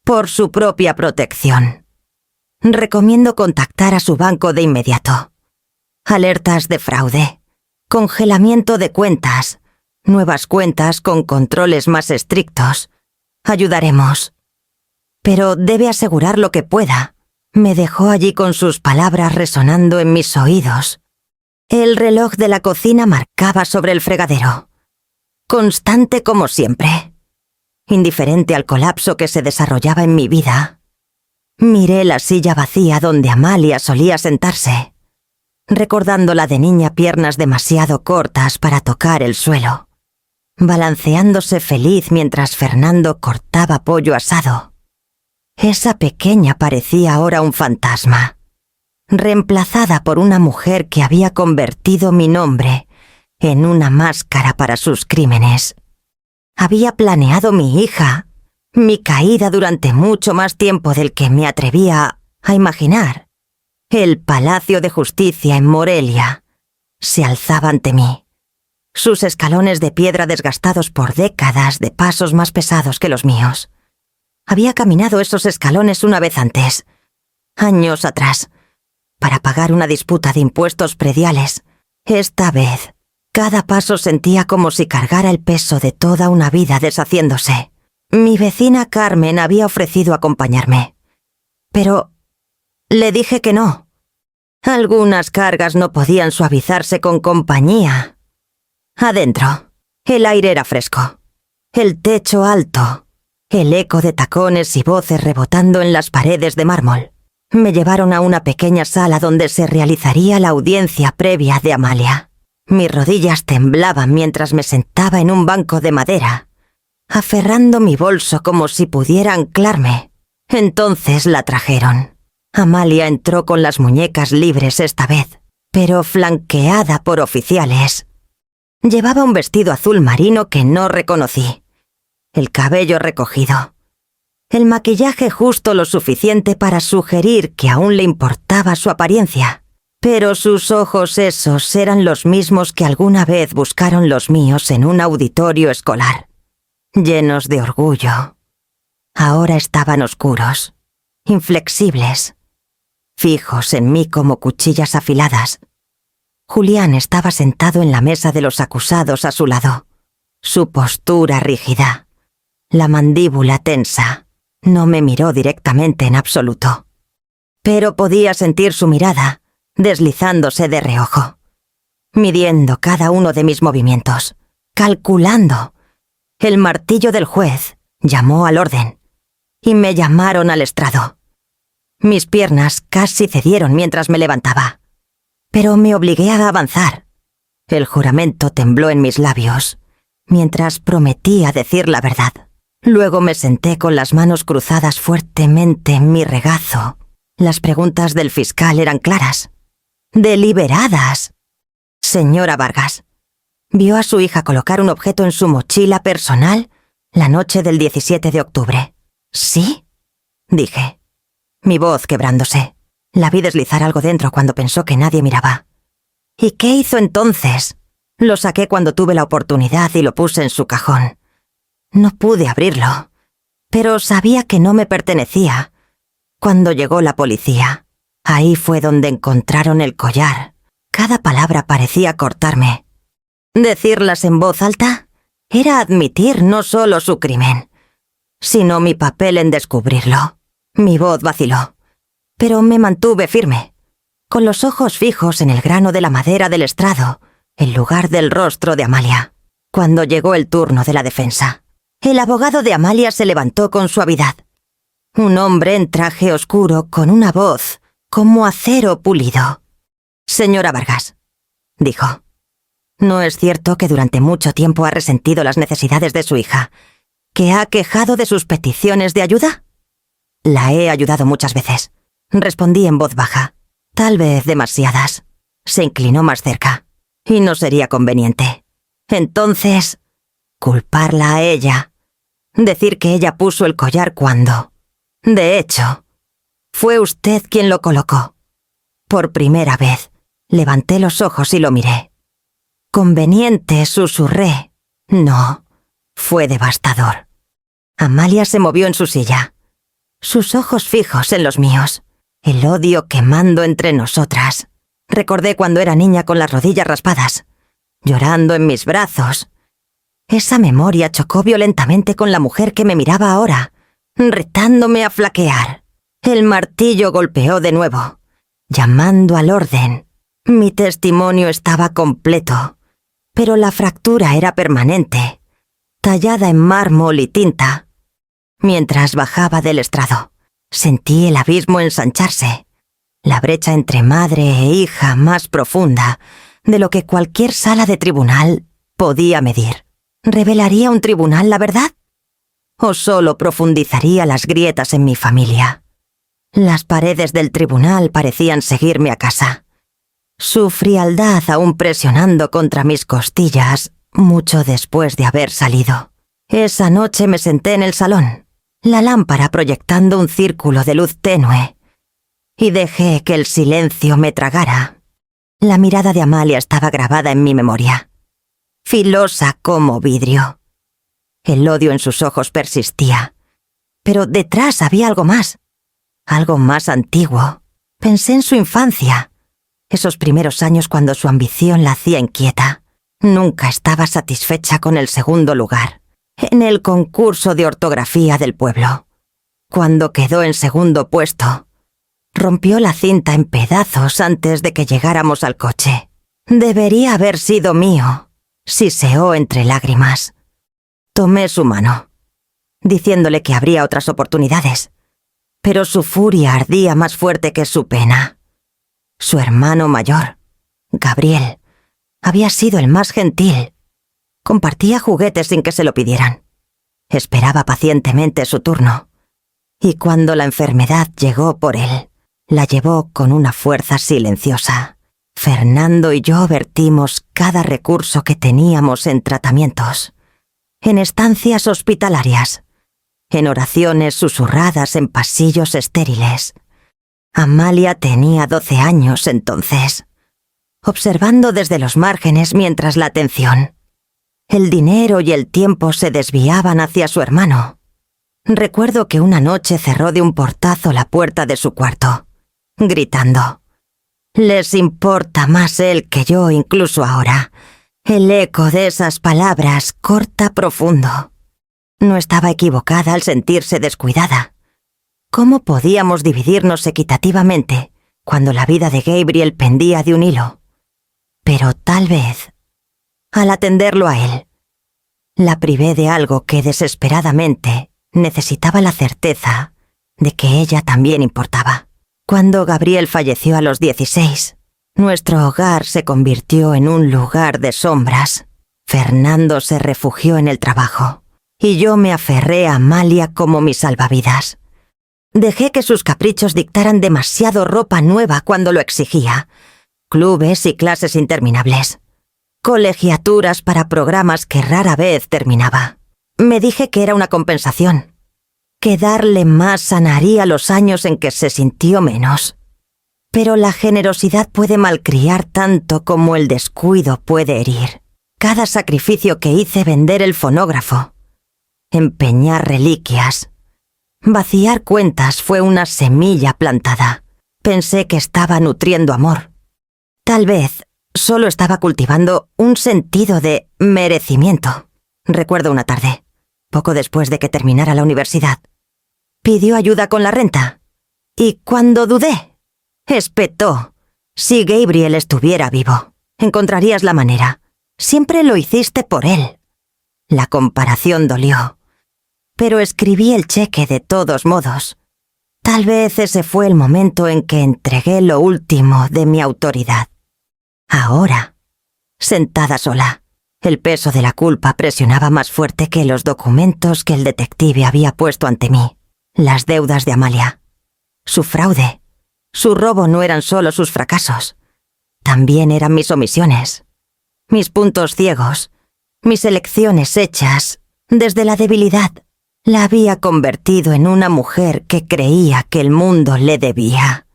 por su propia protección. Recomiendo contactar a su banco de inmediato. Alertas de fraude, congelamiento de cuentas, nuevas cuentas con controles más estrictos. Ayudaremos. Pero debe asegurar lo que pueda. Me dejó allí con sus palabras resonando en mis oídos. El reloj de la cocina marcaba sobre el fregadero. Constante como siempre. Indiferente al colapso que se desarrollaba en mi vida. Miré la silla vacía donde Amalia solía sentarse, recordándola de niña piernas demasiado cortas para tocar el suelo, balanceándose feliz mientras Fernando cortaba pollo asado. Esa pequeña parecía ahora un fantasma, reemplazada por una mujer que había convertido mi nombre en una máscara para sus crímenes. Había planeado mi hija, mi caída durante mucho más tiempo del que me atrevía a imaginar. El Palacio de Justicia en Morelia se alzaba ante mí, sus escalones de piedra desgastados por décadas de pasos más pesados que los míos. Había caminado esos escalones una vez antes, años atrás, para pagar una disputa de impuestos prediales. Esta vez, cada paso sentía como si cargara el peso de toda una vida deshaciéndose. Mi vecina Carmen había ofrecido acompañarme, pero le dije que no. Algunas cargas no podían suavizarse con compañía. Adentro, el aire era fresco, el techo alto, el eco de tacones y voces rebotando en las paredes de mármol. Me llevaron a una pequeña sala donde se realizaría la audiencia previa de Amalia. Mis rodillas temblaban mientras me sentaba en un banco de madera, aferrando mi bolso como si pudiera anclarme. Entonces la trajeron. Amalia entró con las muñecas libres esta vez, pero flanqueada por oficiales. Llevaba un vestido azul marino que no reconocí, el cabello recogido, el maquillaje justo lo suficiente para sugerir que aún le importaba su apariencia, pero sus ojos esos eran los mismos que alguna vez buscaron los míos en un auditorio escolar, llenos de orgullo. Ahora estaban oscuros, inflexibles, fijos en mí como cuchillas afiladas. Julián estaba sentado en la mesa de los acusados a su lado, su postura rígida, la mandíbula tensa. No me miró directamente en absoluto, pero podía sentir su mirada deslizándose de reojo, midiendo cada uno de mis movimientos, calculando. El martillo del juez llamó al orden y me llamaron al estrado. Mis piernas casi cedieron mientras me levantaba, pero me obligué a avanzar. El juramento tembló en mis labios mientras prometía decir la verdad. Luego me senté con las manos cruzadas fuertemente en mi regazo. Las preguntas del fiscal eran claras, deliberadas. Señora Vargas, ¿vio a su hija colocar un objeto en su mochila personal la noche del 17 de octubre? ¿Sí?, dije, mi voz quebrándose. La vi deslizar algo dentro cuando pensó que nadie miraba. ¿Y qué hizo entonces? Lo saqué cuando tuve la oportunidad y lo puse en su cajón. No pude abrirlo, pero sabía que no me pertenecía. Cuando llegó la policía, ahí fue donde encontraron el collar. Cada palabra parecía cortarme. Decirlas en voz alta era admitir no solo su crimen, sino mi papel en descubrirlo. Mi voz vaciló, pero me mantuve firme, con los ojos fijos en el grano de la madera del estrado, en lugar del rostro de Amalia. Cuando llegó el turno de la defensa, el abogado de Amalia se levantó con suavidad. Un hombre en traje oscuro con una voz como acero pulido. Señora Vargas, dijo, ¿no es cierto que durante mucho tiempo ha resentido las necesidades de su hija, que ha quejado de sus peticiones de ayuda? La he ayudado muchas veces, respondí en voz baja. Tal vez demasiadas. Se inclinó más cerca, y no sería conveniente. Entonces, culparla a ella. Decir que ella puso el collar cuando, de hecho, fue usted quien lo colocó. Por primera vez, levanté los ojos y lo miré. Conveniente, susurré. No, fue devastador. Amalia se movió en su silla, sus ojos fijos en los míos, el odio quemando entre nosotras. Recordé cuando era niña con las rodillas raspadas, llorando en mis brazos. Esa memoria chocó violentamente con la mujer que me miraba ahora, retándome a flaquear. El martillo golpeó de nuevo, llamando al orden. Mi testimonio estaba completo, pero la fractura era permanente, tallada en mármol y tinta. Mientras bajaba del estrado, sentí el abismo ensancharse, la brecha entre madre e hija más profunda de lo que cualquier sala de tribunal podía medir. ¿Revelaría un tribunal la verdad? ¿O solo profundizaría las grietas en mi familia? Las paredes del tribunal parecían seguirme a casa, su frialdad aún presionando contra mis costillas mucho después de haber salido. Esa noche me senté en el salón, la lámpara proyectando un círculo de luz tenue, y dejé que el silencio me tragara. La mirada de Amalia estaba grabada en mi memoria, filosa como vidrio. El odio en sus ojos persistía, pero detrás había algo más antiguo. Pensé en su infancia, esos primeros años cuando su ambición la hacía inquieta. Nunca estaba satisfecha con el segundo lugar en el concurso de ortografía del pueblo. Cuando quedó en segundo puesto, Rompió la cinta en pedazos antes de que llegáramos al coche. Debería haber sido mío, siseó entre lágrimas. Tomé su mano, diciéndole que habría otras oportunidades, pero su furia ardía más fuerte que su pena. Su hermano mayor, Gabriel, había sido el más gentil. Compartía juguetes sin que se lo pidieran. Esperaba pacientemente su turno. Y cuando la enfermedad llegó por él, la llevó con una fuerza silenciosa. Fernando y yo vertimos cada recurso que teníamos en tratamientos, en estancias hospitalarias, en oraciones susurradas en pasillos estériles. Amalia tenía 12 años entonces, observando desde los márgenes mientras la atención, el dinero y el tiempo se desviaban hacia su hermano. Recuerdo que una noche cerró de un portazo la puerta de su cuarto, gritando: «Les importa más él que yo incluso ahora». El eco de esas palabras corta profundo. No estaba equivocada al sentirse descuidada. ¿Cómo podíamos dividirnos equitativamente cuando la vida de Gabriel pendía de un hilo? Pero tal vez, al atenderlo a él, la privé de algo que desesperadamente necesitaba la certeza de que ella también importaba. Cuando Gabriel falleció a los 16, nuestro hogar se convirtió en un lugar de sombras. Fernando se refugió en el trabajo, y yo me aferré a Amalia como mi salvavidas. Dejé que sus caprichos dictaran demasiado ropa nueva cuando lo exigía, clubes y clases interminables, colegiaturas para programas que rara vez terminaba. Me dije que era una compensación, que darle más sanaría los años en que se sintió menos. Pero la generosidad puede malcriar tanto como el descuido puede herir. Cada sacrificio que hice, vender el fonógrafo, empeñar reliquias, vaciar cuentas, fue una semilla plantada. Pensé que estaba nutriendo amor. Tal vez solo estaba cultivando un sentido de merecimiento. Recuerdo una tarde, poco después de que terminara la universidad. Pidió ayuda con la renta. Y cuando dudé, espetó: «Si Gabriel estuviera vivo, encontrarías la manera. Siempre lo hiciste por él». La comparación dolió, pero escribí el cheque de todos modos. Tal vez ese fue el momento en que entregué lo último de mi autoridad. Ahora, sentada sola, el peso de la culpa presionaba más fuerte que los documentos que el detective había puesto ante mí. Las deudas de Amalia, su fraude, su robo no eran solo sus fracasos, también eran mis omisiones, mis puntos ciegos, mis elecciones hechas desde la debilidad. La había convertido en una mujer que creía que el mundo le debía.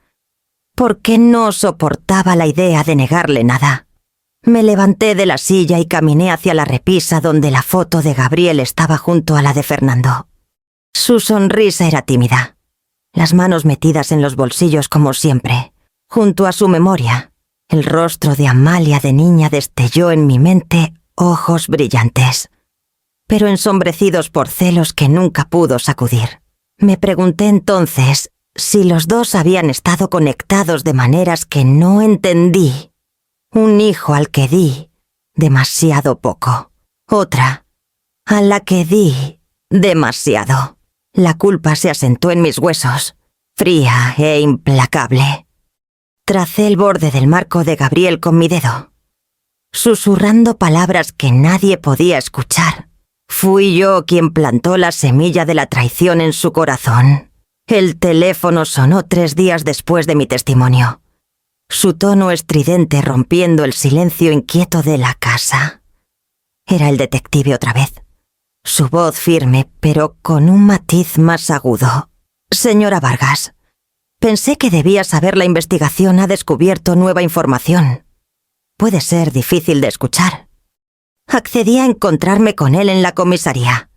¿Por qué no soportaba la idea de negarle nada? Me levanté de la silla y caminé hacia la repisa donde la foto de Gabriel estaba junto a la de Fernando. Su sonrisa era tímida, las manos metidas en los bolsillos como siempre. Junto a su memoria, el rostro de Amalia de niña destelló en mi mente ojos brillantes, pero ensombrecidos por celos que nunca pudo sacudir. Me pregunté entonces si los dos habían estado conectados de maneras que no entendí. Un hijo al que di demasiado poco. Otra a la que di demasiado. La culpa se asentó en mis huesos, fría e implacable. Tracé el borde del marco de Gabriel con mi dedo, susurrando palabras que nadie podía escuchar. Fui yo quien plantó la semilla de la traición en su corazón. El teléfono sonó 3 días después de mi testimonio, su tono estridente rompiendo el silencio inquieto de la casa. Era el detective otra vez, su voz firme pero con un matiz más agudo. «Señora Vargas, pensé que debía saber la investigación ha descubierto nueva información. Puede ser difícil de escuchar. Accedí a encontrarme con él en la comisaría,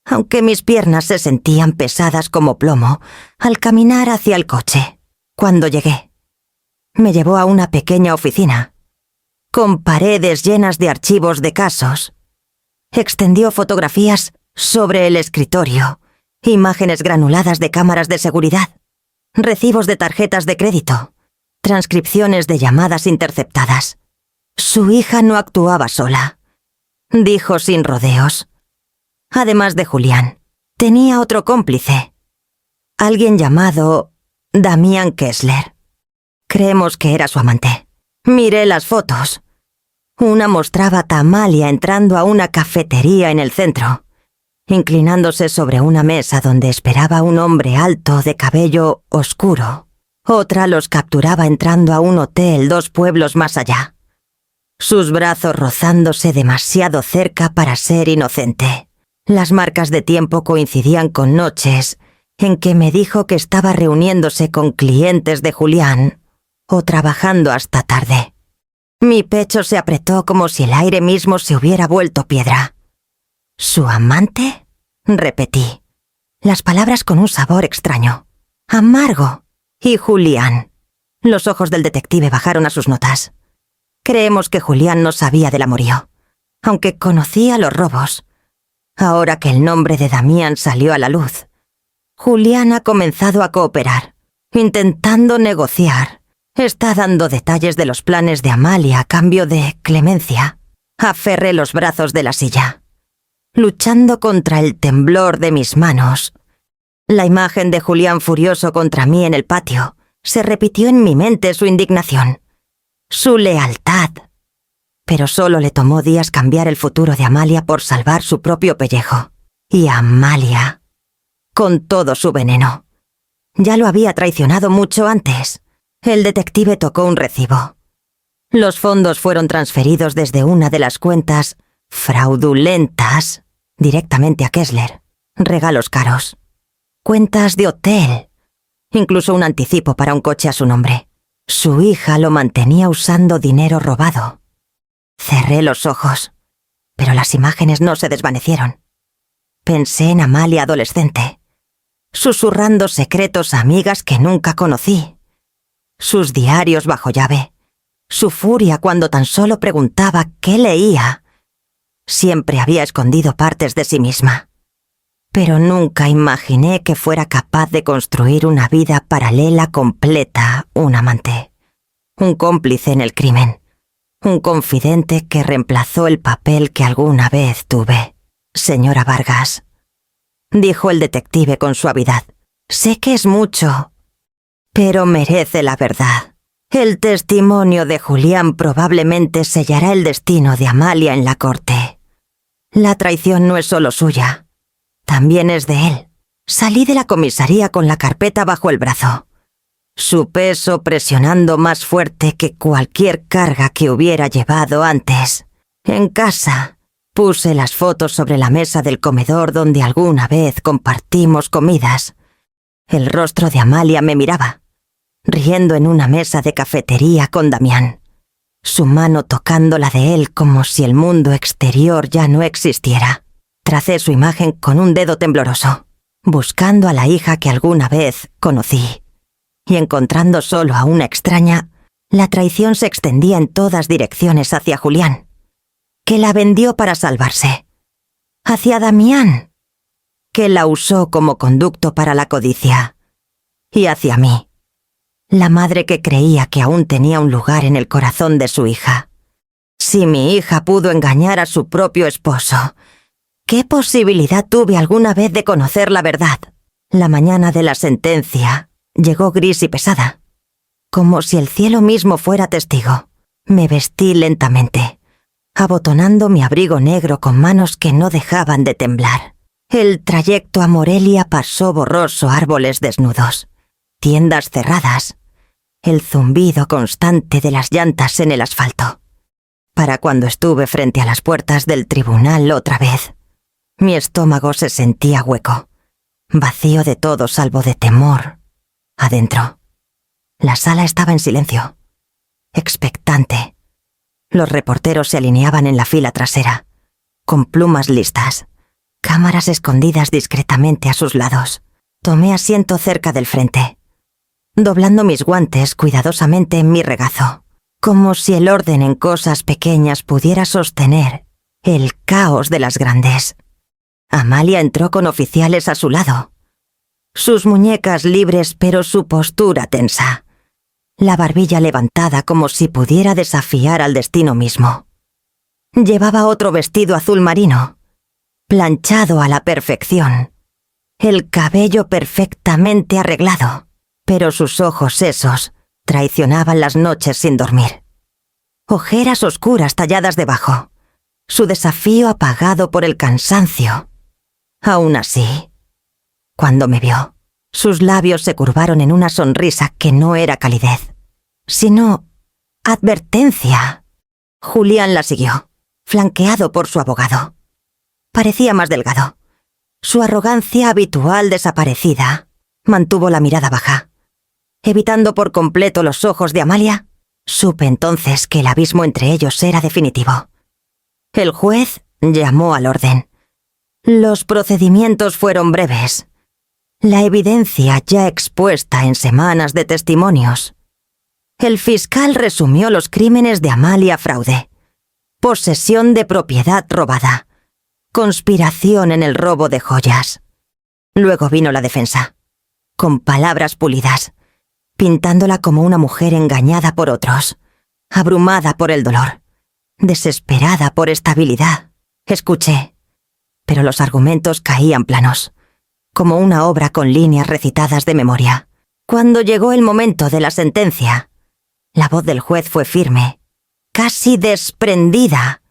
aunque mis piernas se sentían pesadas como plomo al caminar hacia el coche. Cuando llegué, me llevó a una pequeña oficina, con paredes llenas de archivos de casos. Extendió fotografías sobre el escritorio, imágenes granuladas de cámaras de seguridad, recibos de tarjetas de crédito, transcripciones de llamadas interceptadas. Su hija no actuaba sola. Dijo sin rodeos. Además de Julián, tenía otro cómplice. Alguien llamado Damián Kessler. Creemos que era su amante. Miré las fotos. Una mostraba a Tamalia entrando a una cafetería en el centro, inclinándose sobre una mesa donde esperaba un hombre alto de cabello oscuro. Otra los capturaba entrando a un hotel 2 pueblos más allá, sus brazos rozándose demasiado cerca para ser inocente. Las marcas de tiempo coincidían con noches en que me dijo que estaba reuniéndose con clientes de Julián o trabajando hasta tarde. Mi pecho se apretó como si el aire mismo se hubiera vuelto piedra. ¿Su amante? Repetí, las palabras con un sabor extraño, amargo. Y Julián. Los ojos del detective bajaron a sus notas. Creemos que Julián no sabía del amorío, aunque conocía los robos. Ahora que el nombre de Damián salió a la luz, Julián ha comenzado a cooperar, intentando negociar. Está dando detalles de los planes de Amalia a cambio de clemencia. Aferré los brazos de la silla, luchando contra el temblor de mis manos. La imagen de Julián furioso contra mí en el patio se repitió en mi mente su indignación, su lealtad. Pero solo le tomó días cambiar el futuro de Amalia por salvar su propio pellejo. Y Amalia, con todo su veneno, ya lo había traicionado mucho antes. El detective tocó un recibo. Los fondos fueron transferidos desde una de las cuentas fraudulentas directamente a Kessler. Regalos caros, cuentas de hotel, incluso un anticipo para un coche a su nombre. Su hija lo mantenía usando dinero robado. Cerré los ojos, pero las imágenes no se desvanecieron. Pensé en Amalia adolescente, susurrando secretos a amigas que nunca conocí. Sus diarios bajo llave, su furia cuando tan solo preguntaba qué leía. Siempre había escondido partes de sí misma, pero nunca imaginé que fuera capaz de construir una vida paralela completa, un amante, un cómplice en el crimen, un confidente que reemplazó el papel que alguna vez tuve. Señora Vargas, dijo el detective con suavidad, sé que es mucho, pero merece la verdad. El testimonio de Julián probablemente sellará el destino de Amalia en la corte. La traición no es solo suya, también es de él. Salí de la comisaría con la carpeta bajo el brazo, su peso presionando más fuerte que cualquier carga que hubiera llevado antes. En casa, puse las fotos sobre la mesa del comedor donde alguna vez compartimos comidas. El rostro de Amalia me miraba, riendo en una mesa de cafetería con Damián, su mano tocando la de él como si el mundo exterior ya no existiera. Tracé su imagen con un dedo tembloroso, buscando a la hija que alguna vez conocí, y encontrando solo a una extraña, la traición se extendía en todas direcciones hacia Julián, que la vendió para salvarse, hacia Damián, que la usó como conducto para la codicia, y hacia mí, la madre que creía que aún tenía un lugar en el corazón de su hija. Si mi hija pudo engañar a su propio esposo, ¿qué posibilidad tuve alguna vez de conocer la verdad? La mañana de la sentencia llegó gris y pesada, como si el cielo mismo fuera testigo. Me vestí lentamente, abotonando mi abrigo negro con manos que no dejaban de temblar. El trayecto a Morelia pasó borroso árboles desnudos, tiendas cerradas, el zumbido constante de las llantas en el asfalto. Para cuando estuve frente a las puertas del tribunal otra vez, mi estómago se sentía hueco, vacío de todo salvo de temor. Adentro, la sala estaba en silencio, expectante. Los reporteros se alineaban en la fila trasera, con plumas listas, cámaras escondidas discretamente a sus lados. Tomé asiento cerca del frente, doblando mis guantes cuidadosamente en mi regazo, como si el orden en cosas pequeñas pudiera sostener el caos de las grandes. Amalia entró con oficiales a su lado. sus muñecas libres pero su postura tensa, la barbilla levantada como si pudiera desafiar al destino mismo. Llevaba otro vestido azul marino, planchado a la perfección, el cabello perfectamente arreglado, pero sus ojos esos traicionaban las noches sin dormir. Ojeras oscuras talladas debajo, su desafío apagado por el cansancio. Aún así, cuando me vio, sus labios se curvaron en una sonrisa que no era calidez, sino advertencia. Julián la siguió, flanqueado por su abogado. Parecía más delgado. Su arrogancia habitual desaparecida. Mantuvo la mirada baja. Evitando por completo los ojos de Amalia, supe entonces que el abismo entre ellos era definitivo. El juez llamó al orden. Los procedimientos fueron breves. La evidencia ya expuesta en semanas de testimonios. El fiscal resumió los crímenes de Amalia Fraude: posesión de propiedad robada, conspiración en el robo de joyas. Luego vino la defensa, con palabras pulidas, pintándola como una mujer engañada por otros, abrumada por el dolor, desesperada por estabilidad. Escuché, pero los argumentos caían planos, como una obra con líneas recitadas de memoria. Cuando llegó el momento de la sentencia, la voz del juez fue firme, casi desprendida.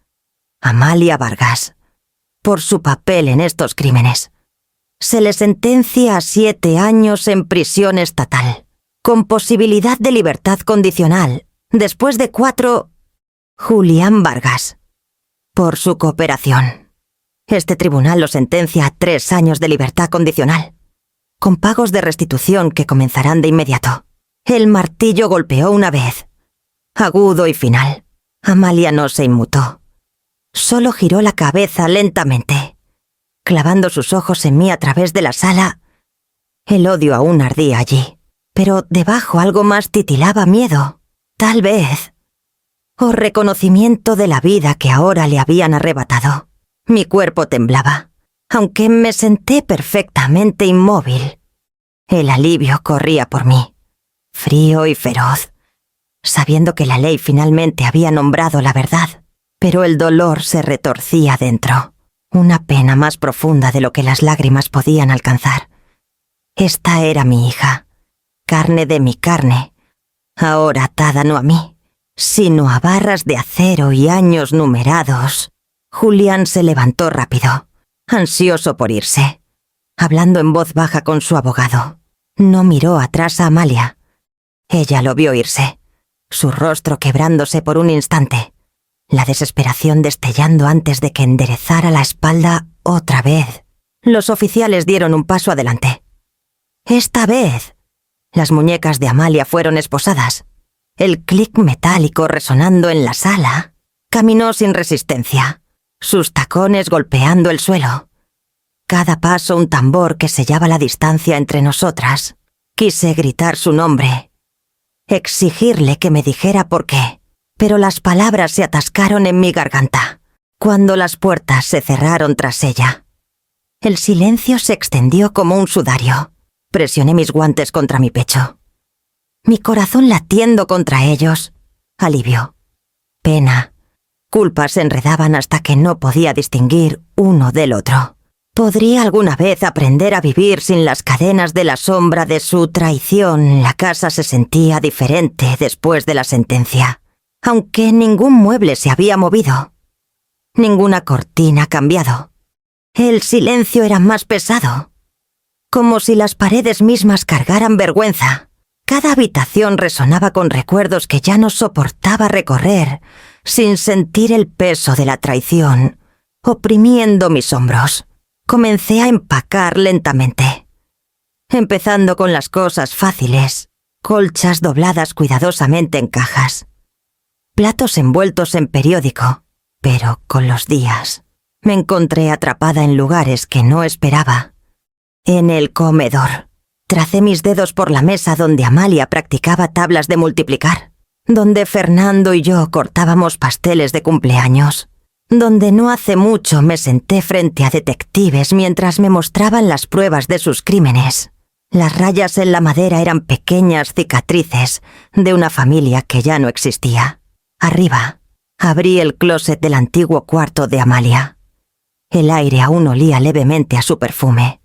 Amalia Vargas, por su papel en estos crímenes, se le sentencia a 7 años en prisión estatal, con posibilidad de libertad condicional, después de 4... Julián Vargas, por su cooperación. Este tribunal lo sentencia a 3 años de libertad condicional, con pagos de restitución que comenzarán de inmediato. El martillo golpeó una vez, agudo y final. Amalia no se inmutó. Solo giró la cabeza lentamente, clavando sus ojos en mí a través de la sala. El odio aún ardía allí, pero debajo algo más titilaba: miedo, tal vez, o reconocimiento de la vida que ahora le habían arrebatado. Mi cuerpo temblaba, aunque me senté perfectamente inmóvil. El alivio corría por mí, frío y feroz, sabiendo que la ley finalmente había nombrado la verdad, pero el dolor se retorcía dentro, una pena más profunda de lo que las lágrimas podían alcanzar. Esta era mi hija, carne de mi carne, ahora atada no a mí, sino a barras de acero y años numerados. Julián se levantó rápido, ansioso por irse, hablando en voz baja con su abogado. No miró atrás a Amalia. Ella lo vio irse, su rostro quebrándose por un instante, la desesperación destellando antes de que enderezara la espalda otra vez. Los oficiales dieron un paso adelante. Esta vez, las muñecas de Amalia fueron esposadas. El clic metálico resonando en la sala. Caminó sin resistencia, sus tacones golpeando el suelo. Cada paso un tambor que sellaba la distancia entre nosotras. Quise gritar su nombre, exigirle que me dijera por qué, pero las palabras se atascaron en mi garganta, cuando las puertas se cerraron tras ella. El silencio se extendió como un sudario. Presioné mis guantes contra mi pecho. Mi corazón latiendo contra ellos. Alivio, pena, culpa se enredaban hasta que no podía distinguir uno del otro. ¿Podría alguna vez aprender a vivir sin las cadenas de la sombra de su traición? La casa se sentía diferente después de la sentencia, aunque ningún mueble se había movido, ninguna cortina cambiado. El silencio era más pesado, como si las paredes mismas cargaran vergüenza. Cada habitación resonaba con recuerdos que ya no soportaba recorrer sin sentir el peso de la traición oprimiendo mis hombros. Comencé a empacar lentamente, empezando con las cosas fáciles: colchas dobladas cuidadosamente en cajas, platos envueltos en periódico. Pero con los días me encontré atrapada en lugares que no esperaba. En el comedor, tracé mis dedos por la mesa donde Amalia practicaba tablas de multiplicar, donde Fernando y yo cortábamos pasteles de cumpleaños, donde no hace mucho me senté frente a detectives mientras me mostraban las pruebas de sus crímenes. Las rayas en la madera eran pequeñas cicatrices de una familia que ya no existía. Arriba, abrí el closet del antiguo cuarto de Amalia. El aire aún olía levemente a su perfume.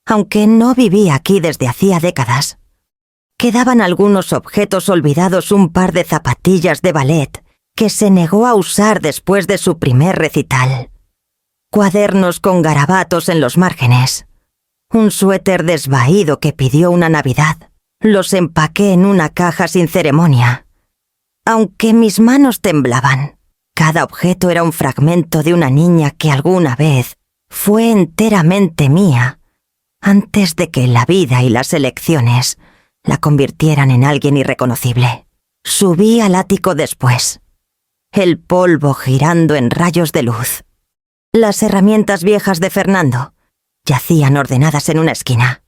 Aunque no vivía aquí desde hacía décadas, quedaban algunos objetos olvidados, un par de zapatillas de ballet que se negó a usar después de su primer recital, cuadernos con garabatos en los márgenes, un suéter desvaído que pidió una Navidad. Los empaqué en una caja sin ceremonia. Aunque mis manos temblaban, cada objeto era un fragmento de una niña que alguna vez fue enteramente mía, antes de que la vida y las elecciones la convirtieran en alguien irreconocible. Subí al ático después, el polvo girando en rayos de luz. Las herramientas viejas de Fernando yacían ordenadas en una esquina,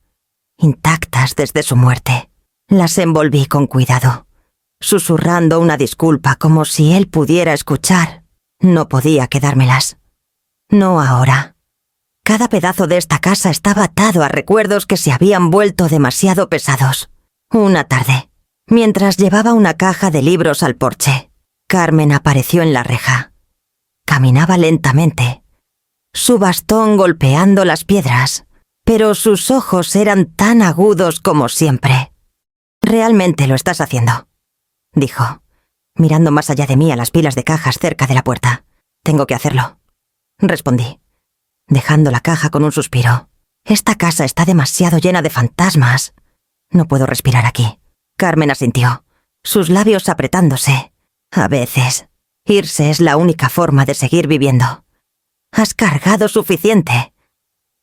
intactas desde su muerte. Las envolví con cuidado, susurrando una disculpa como si él pudiera escuchar. No podía quedármelas. No ahora. Cada pedazo de esta casa estaba atado a recuerdos que se habían vuelto demasiado pesados. Una tarde, mientras llevaba una caja de libros al porche, Carmen apareció en la reja. Caminaba lentamente, su bastón golpeando las piedras, pero sus ojos eran tan agudos como siempre. «Realmente lo estás haciendo», dijo, mirando más allá de mí a las pilas de cajas cerca de la puerta. «Tengo que hacerlo», respondí, dejando la caja con un suspiro. «Esta casa está demasiado llena de fantasmas. No puedo respirar aquí». Carmen asintió, sus labios apretándose. «A veces, irse es la única forma de seguir viviendo. Has cargado suficiente.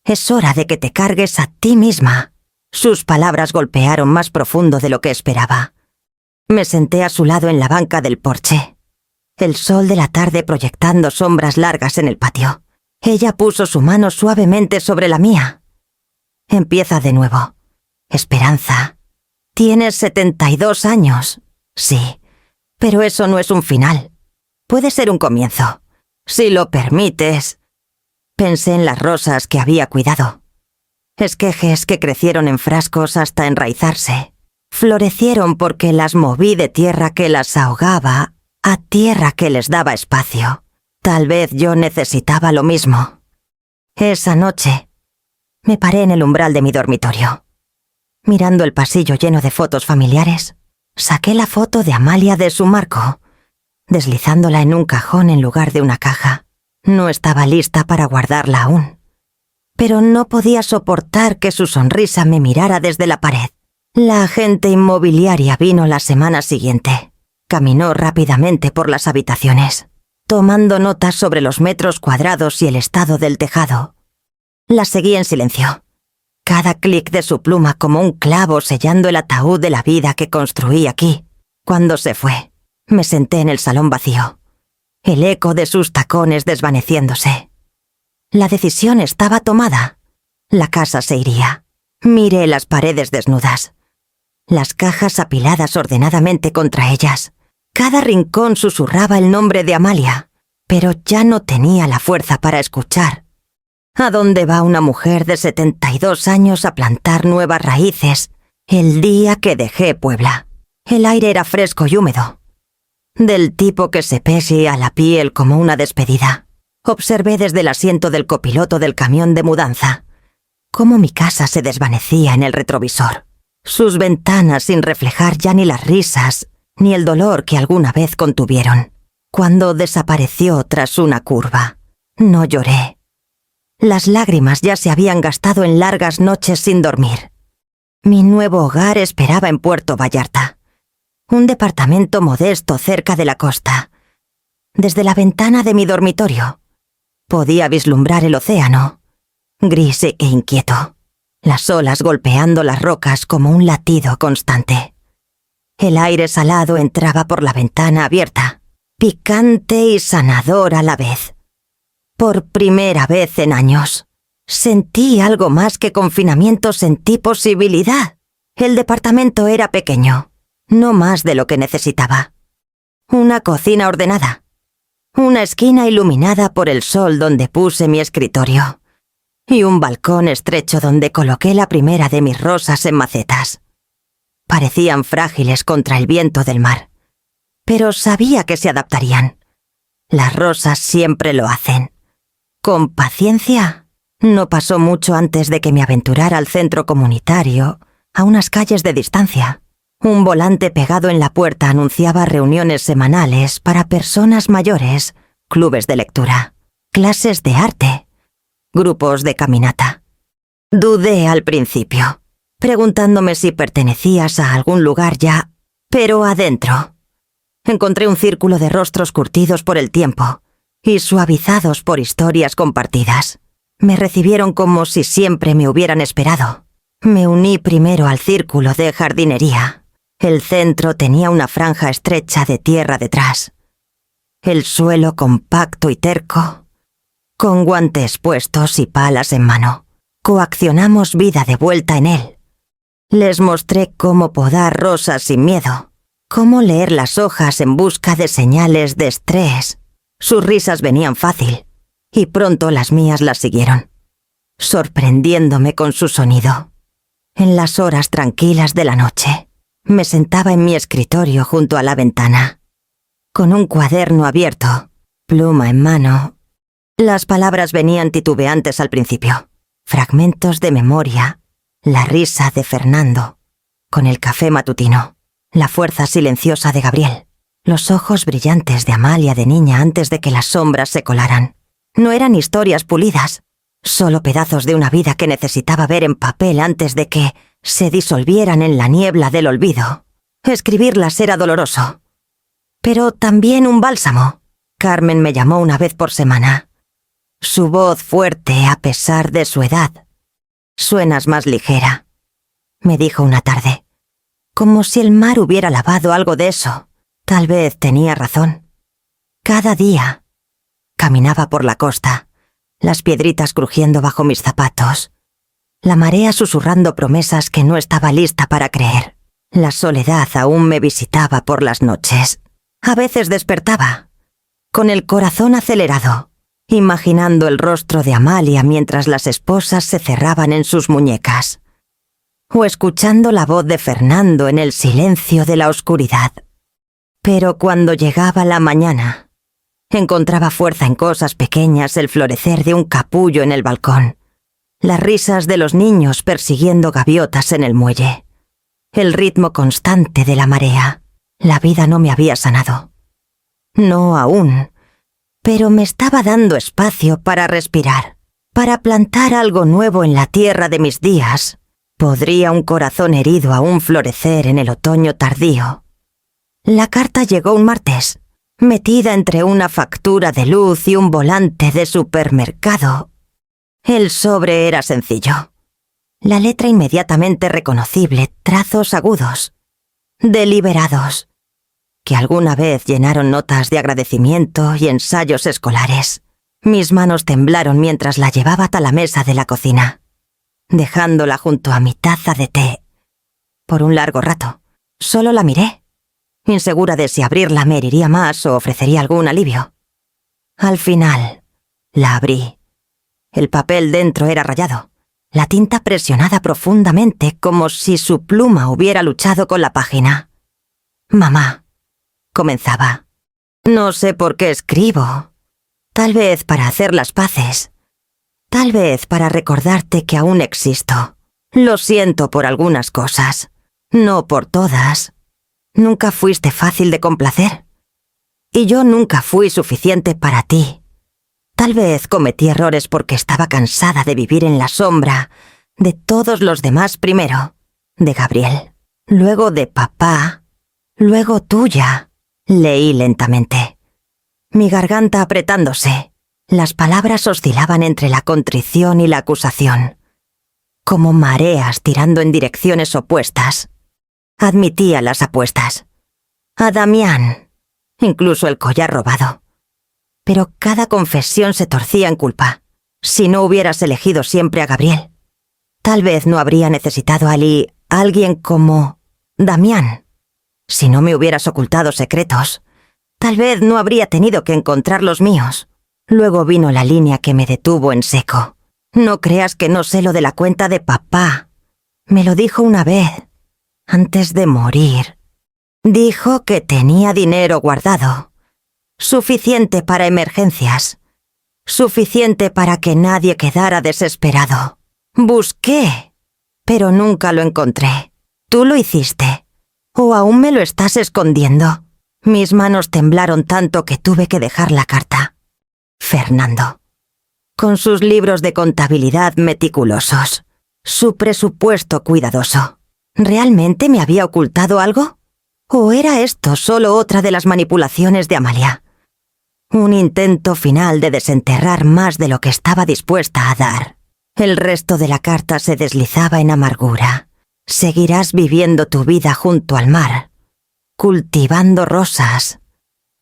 Es hora de que te cargues a ti misma». Sus palabras golpearon más profundo de lo que esperaba. Me senté a su lado en la banca del porche, el sol de la tarde proyectando sombras largas en el patio. Ella puso su mano suavemente sobre la mía. «Empieza de nuevo. Esperanza. Tienes 72 años. Sí, pero eso no es un final. Puede ser un comienzo. Si lo permites». Pensé en las rosas que había cuidado. Esquejes que crecieron en frascos hasta enraizarse. Florecieron porque las moví de tierra que las ahogaba a tierra que les daba espacio. Tal vez yo necesitaba lo mismo. Esa noche, me paré en el umbral de mi dormitorio. Mirando el pasillo lleno de fotos familiares, saqué la foto de Amalia de su marco, deslizándola en un cajón en lugar de una caja. No estaba lista para guardarla aún, pero no podía soportar que su sonrisa me mirara desde la pared. La agente inmobiliaria vino la semana siguiente. Caminó rápidamente por las habitaciones, tomando notas sobre los metros cuadrados y el estado del tejado. La seguí en silencio, cada clic de su pluma como un clavo sellando el ataúd de la vida que construí aquí. Cuando se fue, me senté en el salón vacío, el eco de sus tacones desvaneciéndose. La decisión estaba tomada. La casa se iría. Miré las paredes desnudas, las cajas apiladas ordenadamente contra ellas. Cada rincón susurraba el nombre de Amalia, pero ya no tenía la fuerza para escuchar. ¿A dónde va una mujer de 72 años a plantar nuevas raíces el día que dejé Puebla? El aire era fresco y húmedo, del tipo que se pese a la piel como una despedida. Observé desde el asiento del copiloto del camión de mudanza cómo mi casa se desvanecía en el retrovisor, sus ventanas sin reflejar ya ni las risas ni el dolor que alguna vez contuvieron. Cuando desapareció tras una curva, no lloré. Las lágrimas ya se habían gastado en largas noches sin dormir. Mi nuevo hogar esperaba en Puerto Vallarta, un departamento modesto cerca de la costa. Desde la ventana de mi dormitorio podía vislumbrar el océano, gris e inquieto, las olas golpeando las rocas como un latido constante. El aire salado entraba por la ventana abierta, picante y sanador a la vez. Por primera vez en años, sentí algo más que confinamiento, sentí posibilidad. El departamento era pequeño, no más de lo que necesitaba. Una cocina ordenada, una esquina iluminada por el sol donde puse mi escritorio, y un balcón estrecho donde coloqué la primera de mis rosas en macetas. Parecían frágiles contra el viento del mar, pero sabía que se adaptarían. Las rosas siempre lo hacen. Con paciencia. No pasó mucho antes de que me aventurara al centro comunitario, a unas calles de distancia. Un volante pegado en la puerta anunciaba reuniones semanales para personas mayores, clubes de lectura, clases de arte, grupos de caminata. Dudé al principio, preguntándome si pertenecías a algún lugar ya, pero adentro. Encontré un círculo de rostros curtidos por el tiempo y suavizados por historias compartidas. Me recibieron como si siempre me hubieran esperado. Me uní primero al círculo de jardinería. El centro tenía una franja estrecha de tierra detrás. El suelo compacto y terco, con guantes puestos y palas en mano. Coaccionamos vida de vuelta en él. Les mostré cómo podar rosas sin miedo, cómo leer las hojas en busca de señales de estrés. Sus risas venían fácil, y pronto las mías las siguieron, sorprendiéndome con su sonido. En las horas tranquilas de la noche, me sentaba en mi escritorio junto a la ventana, con un cuaderno abierto, pluma en mano. Las palabras venían titubeantes al principio, fragmentos de memoria, la risa de Fernando, con el café matutino, la fuerza silenciosa de Gabriel, los ojos brillantes de Amalia de niña antes de que las sombras se colaran. No eran historias pulidas, solo pedazos de una vida que necesitaba ver en papel antes de que se disolvieran en la niebla del olvido. Escribirlas era doloroso, pero también un bálsamo. Carmen me llamó una vez por semana. Su voz fuerte a pesar de su edad. «Suenas más ligera», me dijo una tarde, como si el mar hubiera lavado algo de eso. Tal vez tenía razón. Cada día caminaba por la costa, las piedritas crujiendo bajo mis zapatos, la marea susurrando promesas que no estaba lista para creer. La soledad aún me visitaba por las noches. A veces despertaba, con el corazón acelerado, imaginando el rostro de Amalia mientras las esposas se cerraban en sus muñecas, o escuchando la voz de Fernando en el silencio de la oscuridad. Pero cuando llegaba la mañana, encontraba fuerza en cosas pequeñas, el florecer de un capullo en el balcón, las risas de los niños persiguiendo gaviotas en el muelle, el ritmo constante de la marea. La vida no me había sanado. No aún, pero me estaba dando espacio para respirar, para plantar algo nuevo en la tierra de mis días. ¿Podría un corazón herido aún florecer en el otoño tardío? La carta llegó un martes, metida entre una factura de luz y un volante de supermercado. El sobre era sencillo. La letra inmediatamente reconocible, trazos agudos, deliberados, que alguna vez llenaron notas de agradecimiento y ensayos escolares. Mis manos temblaron mientras la llevaba hasta la mesa de la cocina, dejándola junto a mi taza de té. Por un largo rato, solo la miré, insegura de si abrirla me heriría más o ofrecería algún alivio. Al final, la abrí. El papel dentro era rayado, la tinta presionada profundamente como si su pluma hubiera luchado con la página. «Mamá», comenzaba, «no sé por qué escribo. Tal vez para hacer las paces. Tal vez para recordarte que aún existo. Lo siento por algunas cosas, no por todas. Nunca fuiste fácil de complacer. Y yo nunca fui suficiente para ti. Tal vez cometí errores porque estaba cansada de vivir en la sombra de todos los demás primero, de Gabriel, luego de papá, luego tuya». Leí lentamente, mi garganta apretándose. Las palabras oscilaban entre la contrición y la acusación, como mareas tirando en direcciones opuestas. Admitía las apuestas, a Damián, incluso el collar robado. Pero cada confesión se torcía en culpa. Si no hubieras elegido siempre a Gabriel, tal vez no habría necesitado a alguien como Damián. Si no me hubieras ocultado secretos, tal vez no habría tenido que encontrar los míos. Luego vino la línea que me detuvo en seco. No creas que no sé lo de la cuenta de papá. Me lo dijo una vez, antes de morir. Dijo que tenía dinero guardado. Suficiente para emergencias. Suficiente para que nadie quedara desesperado. Busqué, pero nunca lo encontré. ¿Tú lo hiciste? ¿O aún me lo estás escondiendo? Mis manos temblaron tanto que tuve que dejar la carta. Fernando. Con sus libros de contabilidad meticulosos. Su presupuesto cuidadoso. ¿Realmente me había ocultado algo? ¿O era esto solo otra de las manipulaciones de Amalia? Un intento final de desenterrar más de lo que estaba dispuesta a dar. El resto de la carta se deslizaba en amargura. Seguirás viviendo tu vida junto al mar, cultivando rosas,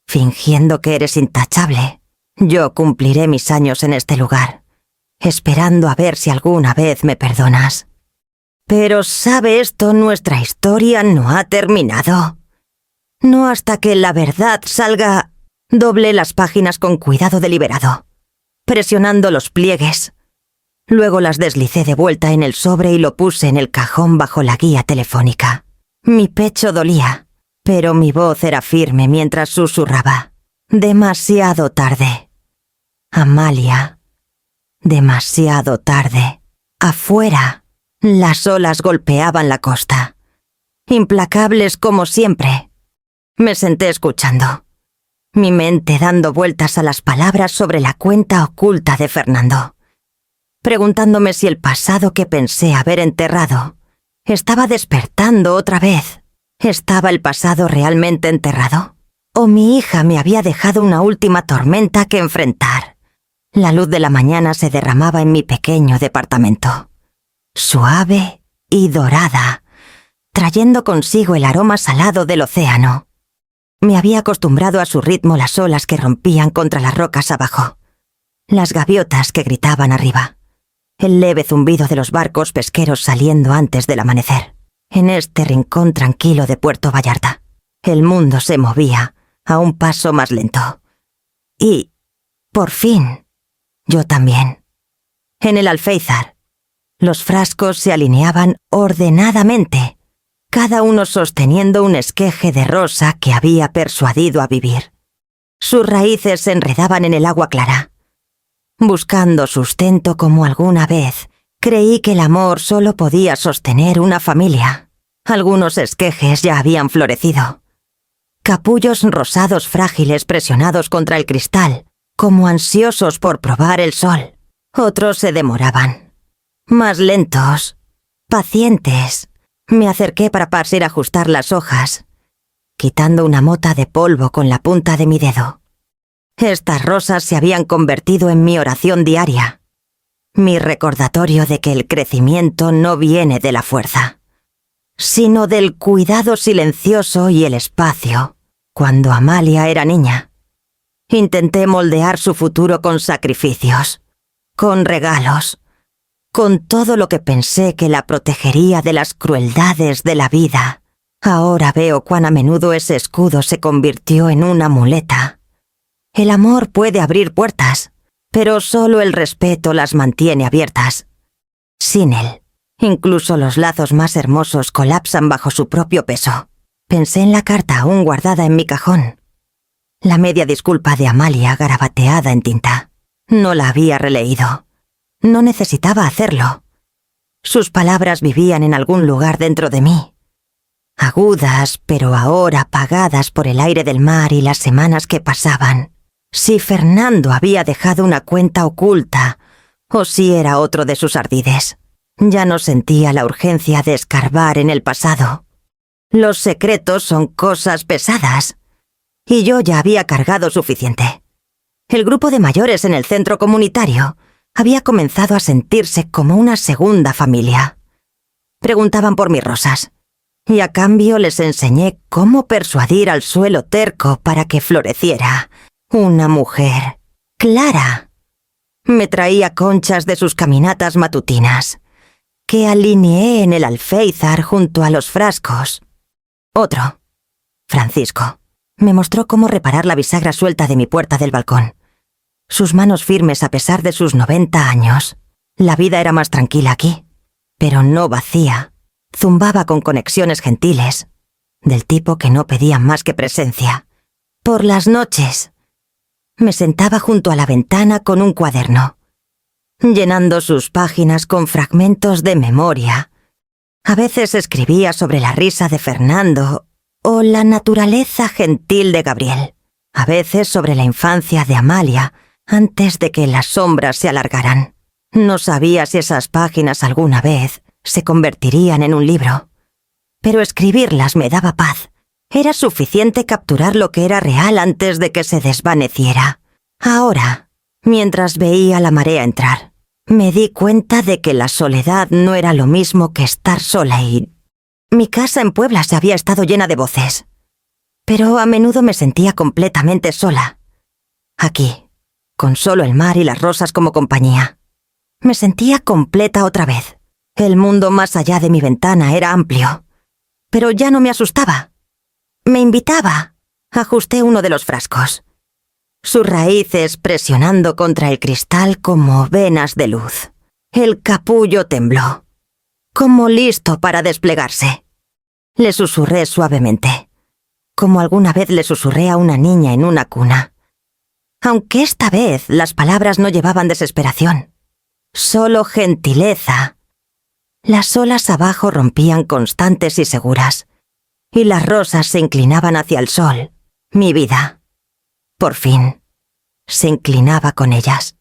fingiendo que eres intachable. Yo cumpliré mis años en este lugar, esperando a ver si alguna vez me perdonas. Pero ¿sabe esto? Nuestra historia no ha terminado. No hasta que la verdad salga. Doblé las páginas con cuidado deliberado, presionando los pliegues. Luego las deslicé de vuelta en el sobre y lo puse en el cajón bajo la guía telefónica. Mi pecho dolía, pero mi voz era firme mientras susurraba. Demasiado tarde. Amalia. Demasiado tarde. Afuera, las olas golpeaban la costa. Implacables como siempre. Me senté escuchando. Mi mente dando vueltas a las palabras sobre la cuenta oculta de Fernando. Preguntándome si el pasado que pensé haber enterrado estaba despertando otra vez. ¿Estaba el pasado realmente enterrado? ¿O mi hija me había dejado una última tormenta que enfrentar? La luz de la mañana se derramaba en mi pequeño departamento. Suave y dorada, trayendo consigo el aroma salado del océano. Me había acostumbrado a su ritmo las olas que rompían contra las rocas abajo, las gaviotas que gritaban arriba, el leve zumbido de los barcos pesqueros saliendo antes del amanecer. En este rincón tranquilo de Puerto Vallarta, el mundo se movía a un paso más lento. Y, por fin, yo también. En el alféizar, los frascos se alineaban ordenadamente, cada uno sosteniendo un esqueje de rosa que había persuadido a vivir. Sus raíces se enredaban en el agua clara. Buscando sustento como alguna vez, creí que el amor solo podía sostener una familia. Algunos esquejes ya habían florecido. Capullos rosados frágiles presionados contra el cristal, como ansiosos por probar el sol. Otros se demoraban. Más lentos, pacientes. Me acerqué para pasar a ajustar las hojas, quitando una mota de polvo con la punta de mi dedo. Estas rosas se habían convertido en mi oración diaria, mi recordatorio de que el crecimiento no viene de la fuerza, sino del cuidado silencioso y el espacio. Cuando Amalia era niña, intenté moldear su futuro con sacrificios, con regalos, con todo lo que pensé que la protegería de las crueldades de la vida. Ahora veo cuán a menudo ese escudo se convirtió en una muleta. El amor puede abrir puertas, pero solo el respeto las mantiene abiertas. Sin él, incluso los lazos más hermosos colapsan bajo su propio peso. Pensé en la carta aún guardada en mi cajón. La media disculpa de Amalia garabateada en tinta. No la había releído. No necesitaba hacerlo. Sus palabras vivían en algún lugar dentro de mí. Agudas, pero ahora apagadas por el aire del mar y las semanas que pasaban. Si Fernando había dejado una cuenta oculta, o si era otro de sus ardides. Ya no sentía la urgencia de escarbar en el pasado. Los secretos son cosas pesadas, y yo ya había cargado suficiente. El grupo de mayores en el centro comunitario había comenzado a sentirse como una segunda familia. Preguntaban por mis rosas, y a cambio les enseñé cómo persuadir al suelo terco para que floreciera. Una mujer, Clara. Me traía conchas de sus caminatas matutinas, que alineé en el alféizar junto a los frascos. Otro, Francisco, me mostró cómo reparar la bisagra suelta de mi puerta del balcón. Sus manos firmes a pesar de sus 90 años. La vida era más tranquila aquí, pero no vacía. Zumbaba con conexiones gentiles, del tipo que no pedían más que presencia. Por las noches, me sentaba junto a la ventana con un cuaderno, llenando sus páginas con fragmentos de memoria. A veces escribía sobre la risa de Fernando o la naturaleza gentil de Gabriel. A veces sobre la infancia de Amalia, antes de que las sombras se alargaran. No sabía si esas páginas alguna vez se convertirían en un libro, pero escribirlas me daba paz. Era suficiente capturar lo que era real antes de que se desvaneciera. Ahora, mientras veía la marea entrar, me di cuenta de que la soledad no era lo mismo que estar sola y... Mi casa en Puebla se había estado llena de voces, pero a menudo me sentía completamente sola. Aquí, con solo el mar y las rosas como compañía, me sentía completa otra vez. El mundo más allá de mi ventana era amplio, pero ya no me asustaba. Me invitaba. Ajusté uno de los frascos, sus raíces presionando contra el cristal como venas de luz. El capullo tembló, como listo para desplegarse. Le susurré suavemente, como alguna vez le susurré a una niña en una cuna. Aunque esta vez las palabras no llevaban desesperación, solo gentileza. Las olas abajo rompían constantes y seguras, y las rosas se inclinaban hacia el sol. Mi vida, por fin, se inclinaba con ellas.